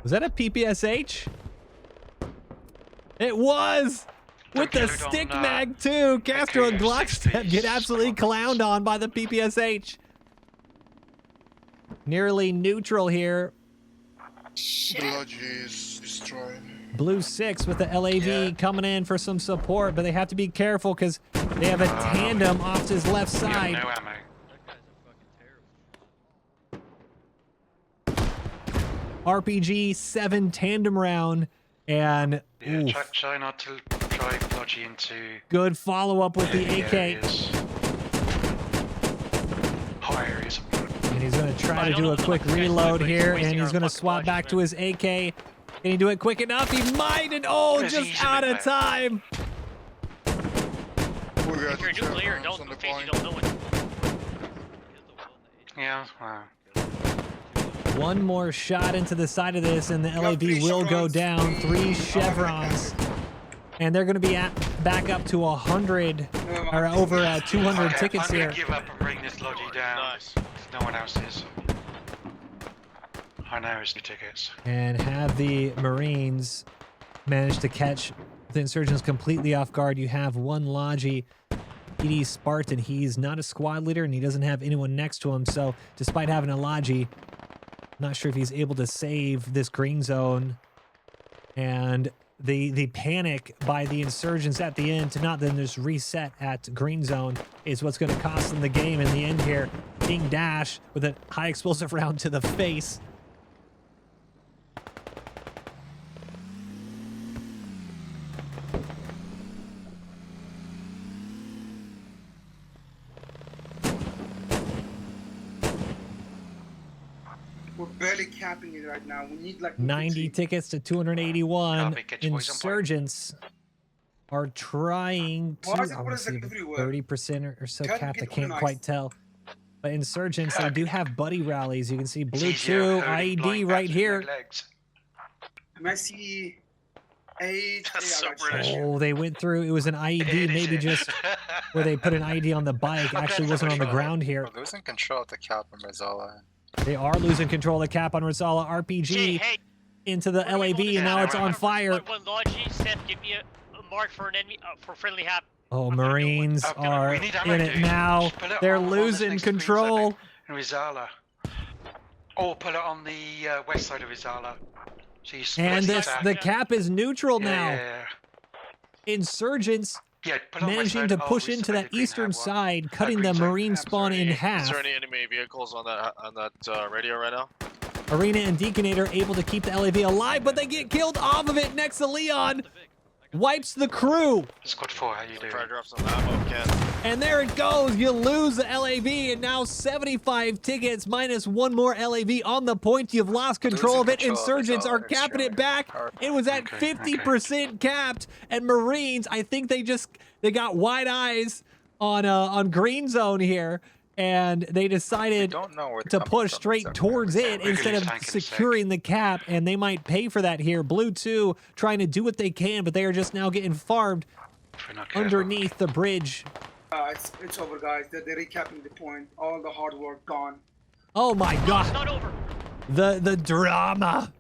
Was that a PPSH? It was. With the stick mag too. Castro and Glockstep get absolutely clowned on by the PPSH. Nearly neutral here. The Logi is destroyed. Blue 6 with the LAV coming in for some support, but they have to be careful because they have a tandem off to his left side. No ammo. RPG 7 tandem round, and Yeah, try not to drive Logi into good follow-up with the AK. Hot areas. And he's going to try to do a quick reload here, and he's going to swap back to his AK. Can he do it quick enough? He might, and just out of time. If you're a new player, don't face you don't know it. Yeah, wow. One more shot into the side of this, and the LAV will go down. 3 chevrons. And they're going to be back up to 100, or over 200 tickets I'm here. gonna give up and bring this Logi down. Nice. No one else is. I know it's 2 tickets. And have the Marines manage to catch the Insurgents completely off guard. You have one Logi, ED Spartan. He's not a squad leader, and he doesn't have anyone next to him. So despite having a Logi, not sure if he's able to save this green zone. And the panic by the Insurgents at the end to not then just reset at green zone is what's going to cost them the game in the end here. King Dash with a high explosive round to the face. We're barely capping it right now. We need like 90 tickets to 281. Copy, catch your voice on point. Insurgents are trying to, Why is it- I what want is to see it if everywhere? 30% or so Can't capped. I get can't organized. quite tell. But Insurgents, they do have buddy rallies. You can see Blue It's easier 2 hurting IED blind right bats with here. no legs. And I see That's so I got British. you. Oh, they went through. It was an IED, maybe just where they put an IED on the bike. Actually wasn't on the ground here. We're losing control of the cap on Mazzala. They are losing control of the cap on Rosala. RPG Hey, into the LAV, and now it's on fire. One Logi said, give me a mark for an enemy, for friendly hab. Oh, Marines are in it now. They're losing control. In Rizala. Or put it on the west side of Rizala. So you split And it the cap is neutral now. Yeah. Insurgents Yeah, put it on west managing side. to Oh, push we into split that the green eastern hab one. side, cutting the green zone. Marine spawn in Is half. there any enemy vehicles on that radio right now? Arena and Deaconator able to keep the LAV alive, but they get killed off of it next to Leon. Wipes the crew. Squad 4, how you doing? Try to drop some ammo, Ken. And there it goes. You lose the LAV, and now 75 tickets minus one more LAV on the point. You've lost control of it. Insurgents are capping it back. It was at 50% capped, and Marines, I think they got wide eyes on Green Zone here, and they decided to push straight towards it instead of securing the cap, and they might pay for that here. Blue 2 trying to do what they can, but they are just now getting farmed underneath the bridge. It's over, guys. They're recapping the point. All the hard work gone. Oh my god. It's not over. The drama.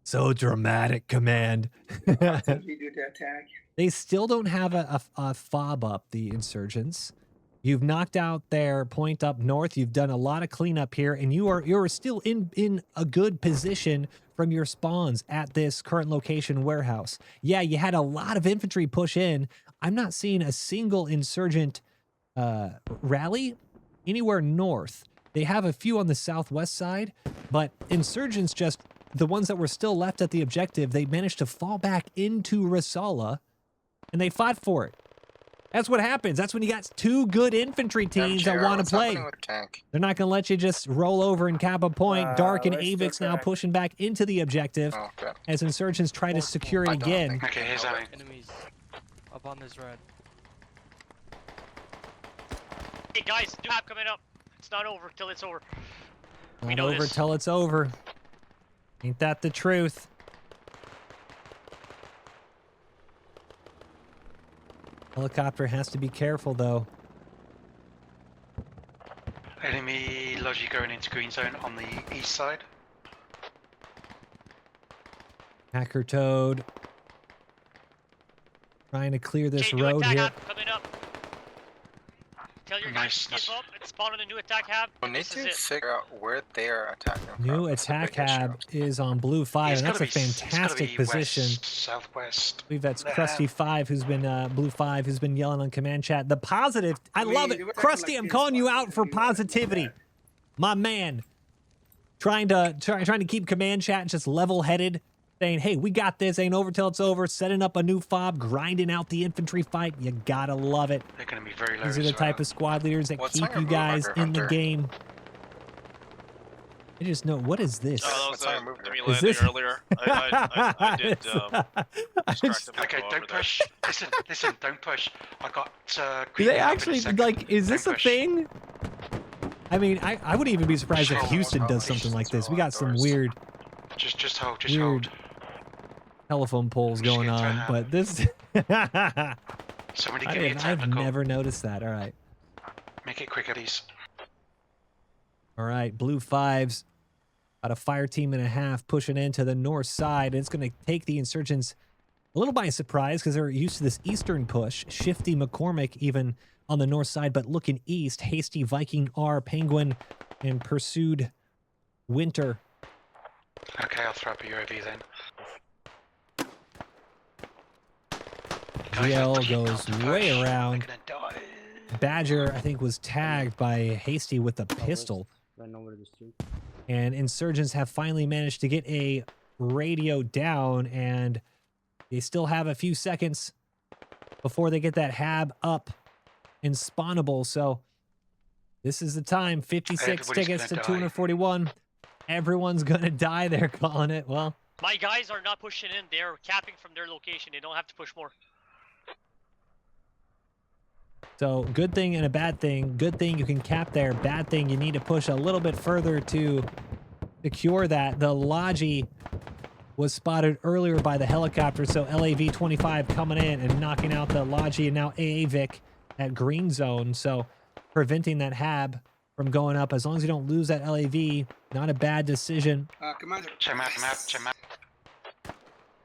So dramatic, Command. We do the attack. They still don't have a fob up, the Insurgents. You've knocked out their point up north. You've done a lot of cleanup here, and you're still in a good position from your spawns at this current location warehouse. Yeah, you had a lot of infantry push in. I'm not seeing a single Insurgent rally anywhere north. They have a few on the southwest side, but Insurgents, just the ones that were still left at the objective, they managed to fall back into Rasala, and they fought for it. That's what happens. That's when you got two good infantry teams that want to play. They're not going to let you just roll over and cap a point. Dark and Avix now pushing back into the objective as Insurgents try to secure it again. Okay, here's that. Enemies up on this red. Hey guys, new hab coming up. It's not over till it's over. Not over till it's over. Ain't that the truth? Helicopter has to be careful, though. Enemy Logi going into green zone on the east side. Hacker Toad trying to clear this new road attack here. hab coming up. Tell your guys to give up and spawn on a new attack hab. We need to figure out where they are attacking from. New attack hab is on blue 5, and that's a fantastic position. West, southwest. I believe that's Krusty 5 who's been blue 5 who's been yelling on command chat. The positive, I love it. Krusty, I'm calling you out for positivity. My man. Trying to keep command chat just level-headed, saying, hey, we got this, ain't over till it's over, setting up a new fob, grinding out the infantry fight. You gotta love it. They're gonna be very low. These are the type of squad leaders that keep you guys in the game. I just know, what is this? Oh, that was enemy Is landing this- earlier. I did distract them. Okay, don't push. Listen, don't push. I got Do they actually, like, is this a thing? I mean, I wouldn't even be surprised if Houston does something like this. We got some weird Just hold, weird telephone poles going on, but this... Somebody give me a I've technical. never noticed that. All right. Make it quick, Eddie's. All right, blue 5s. About a fire team and a half pushing into the north side. And it's going to take the Insurgents a little by surprise because they're used to this eastern push. Shifty McCormick even on the north side, but looking east. Hasty Viking R, Penguin, and Pursued Winter. Okay, I'll throw up a UAV then. GL goes way around. Badger, I think, was tagged by Hasty with a pistol. And Insurgents have finally managed to get a radio down, and they still have a few seconds before they get that hab up and spawnable. So this is the time. 56 tickets to 241. Everyone's going to die. They're calling it. Well, my guys are not pushing in. They're capping from their location. They don't have to push more. so good thing and a bad thing. Good thing you can cap there. Bad thing, you need to push a little bit further to secure that. The Logi was spotted earlier by the helicopter. So LAV-25 coming in and knocking out the Logi and now AAVIC at green zone. So preventing that HAB from going up. As long as you don't lose that LAV, not a bad decision. Commander. Check map.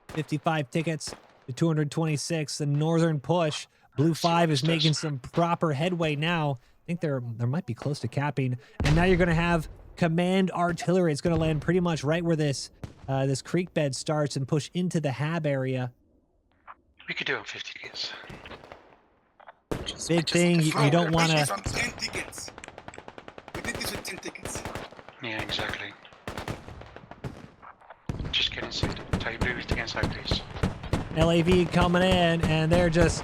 55 tickets to 226. The northern push. Blue 5 is making some proper headway now. I think there might be close to capping. And now you're going to have command artillery. It's going to land pretty much right where this this creek bed starts and push into the HAB area. We could do it on 50 tickets. Big thing, you don't want to... 10 tickets. We did this with 10 tickets. Yeah, exactly. Just get inside. Tell your blues to get inside, please. LAV coming in, and they're just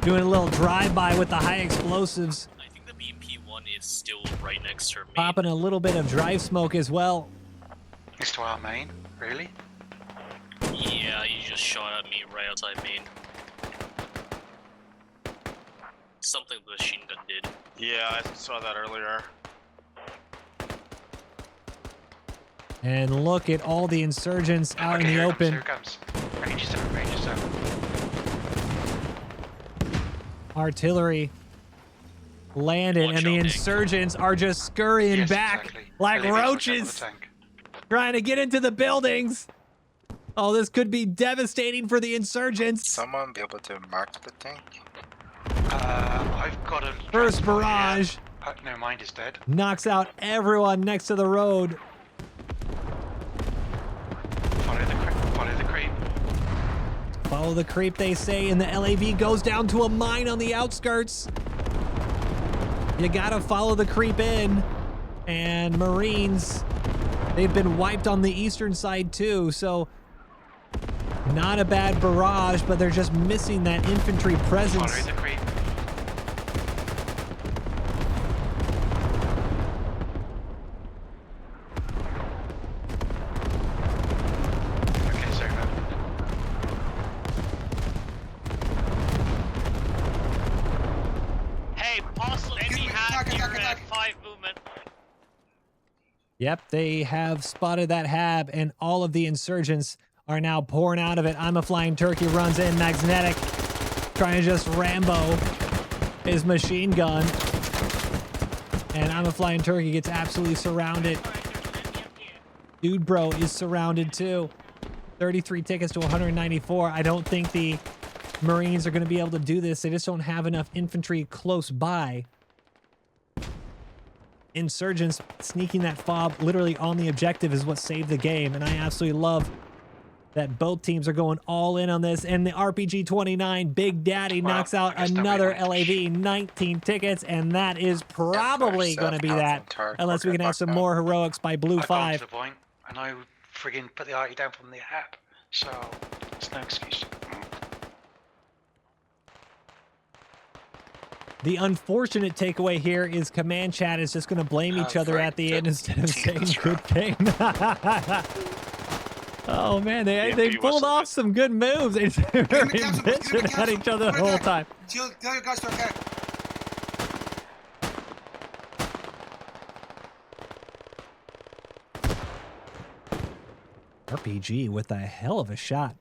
doing a little drive-by with the high explosives. I think the BMP-1 is still right next to her main. Popping a little bit of drive smoke as well. Next to our main? Really? Yeah, you just shot at me right outside main. Something the machine gun did. Yeah, I saw that earlier. And look at all the insurgents out in the open. Here it comes. I need you to range yourself. Artillery landed, and the insurgents are just scurrying back like roaches, trying to get into the buildings. Oh, this could be devastating for the insurgents. Someone be able to mark the tank? I've got a... First barrage. No, mine is dead. Knocks out everyone next to the road. Follow the creep. Follow the creep, they say, and the LAV goes down to a mine on the outskirts. You gotta follow the creep in. And Marines, they've been wiped on the eastern side too, so not a bad barrage, but they're just missing that infantry presence. Follow the creep. Yep, they have spotted that HAB, and all of the insurgents are now pouring out of it. I'm a Flying Turkey runs in, magnetic, trying to just Rambo his machine gun. And I'm a Flying Turkey gets absolutely surrounded. Dude bro is surrounded too. 33 tickets to 194. I don't think the Marines are going to be able to do this. They just don't have enough infantry close by. Insurgents sneaking that fob literally on the objective is what saved the game, and I absolutely love that both teams are going all in on this. And the RPG-29 Big Daddy knocks out another LAV, 19 tickets, and that is probably going to be that, unless we can have some more heroics by Blue 5. To the point, and I friggin' put the RE down from the app, so it's no excuse. The unfortunate takeaway here is command chat is just going to blame each other at the end instead of saying good game. Oh man, they pulled off some good moves. They were bitching at each other the whole time. Tell your guys to attack. RPG with a hell of a shot.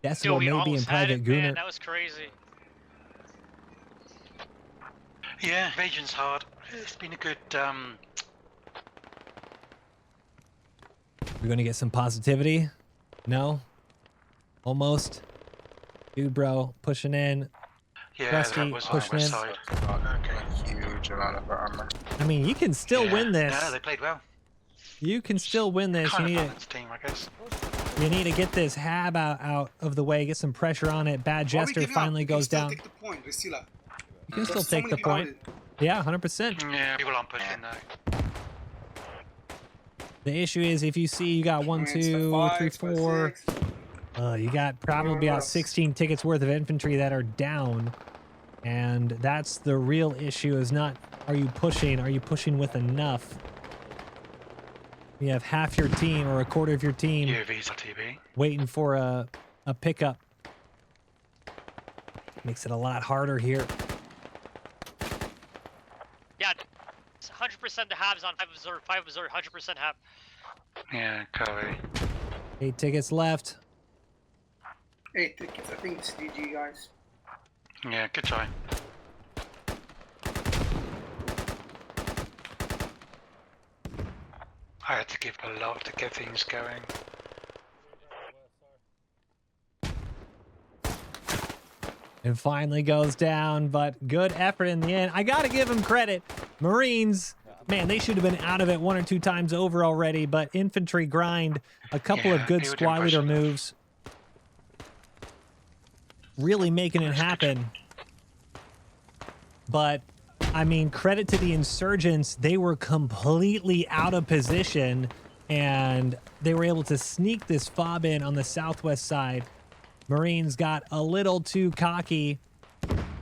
Decibel maybe in Private Gooner. Man, that was crazy. Yeah, invasion's hard. It's been a good, We're gonna get some positivity? No? Almost? Dude bro, pushing in. Yeah, Rusty, that was pushing in. side. Huge amount of armor. I mean, you can still win this. No, they played well. You can still win this. Kind You of need balanced team, I guess. You need to get this HAB out of the way, get some pressure on it. Bad Jester finally goes down. Take the point, Priscilla. You can still take the point. Yeah, 100%. Yeah, people aren't pushing though. The issue is if you see you got 1, 2, 3, 4. You got probably about 16 tickets worth of infantry that are down. And that's the real issue is not, are you pushing with enough? You have half your team or a quarter of your team waiting for a pickup. Makes it a lot harder here. Yeah, 100% the HABs on 5 observer, 100% HAB. Yeah, copy. 8 tickets left. 8 tickets. I think it's GG, guys. Yeah, good try. I had to give a lot to get things going. It finally goes down, but good effort in the end. I gotta give him credit. Marines, man, they should have been out of it 1 or 2 times over already, but infantry grind, a couple of good squad leader moves. Really making it happen. But, I mean, credit to the Insurgents. They were completely out of position, and they were able to sneak this fob in on the southwest side. Marines got a little too cocky,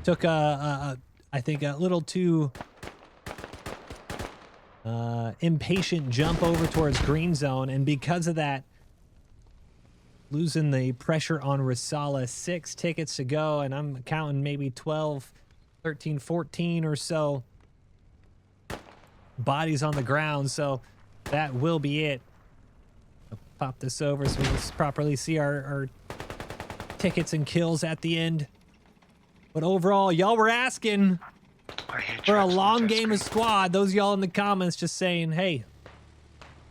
took I think a little too impatient jump over towards green zone, and because of that, losing the pressure on Risala. 6 tickets to go, and I'm counting maybe 12, 13, 14 or so bodies on the ground, so that will be it. I'll pop this over so we can properly see our tickets and kills at the end. But overall, y'all were asking for a long game of squad. Those y'all in the comments just saying, hey,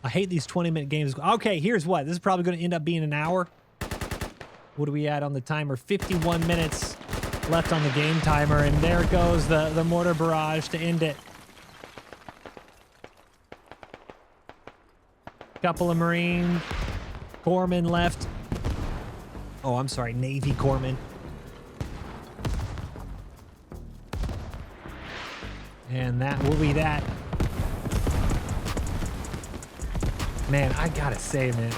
I hate these 20-minute games. Okay, here's what. This is probably going to end up being an hour. What do we add on the timer? 51 minutes left on the game timer, and there goes the mortar barrage to end it. Couple of Marine corpsmen left. Oh, I'm sorry, Navy corpsmen. And that will be that. Man, I gotta say, man,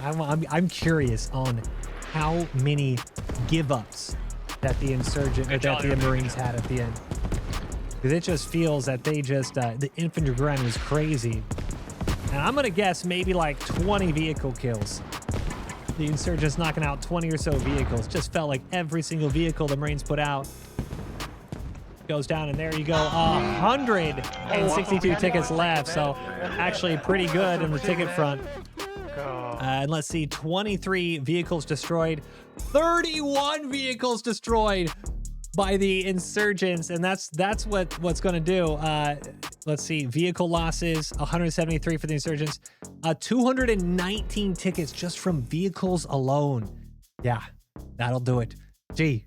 I'm curious on how many give-ups that the Insurgent or that the Marines had at the end. Because it just feels that they just the infantry grind was crazy. And I'm gonna guess maybe like 20 vehicle kills. The Insurgents knocking out 20 or so vehicles. Just felt like every single vehicle the Marines put out goes down, and there you go. 162 tickets left, so actually pretty good in the ticket front. And let's see, 23 vehicles destroyed, 31 vehicles destroyed by the Insurgents, and that's what's going to do. Let's see, vehicle losses 173 for the Insurgents, 219 tickets just from vehicles alone. Yeah, that'll do it. Jeez.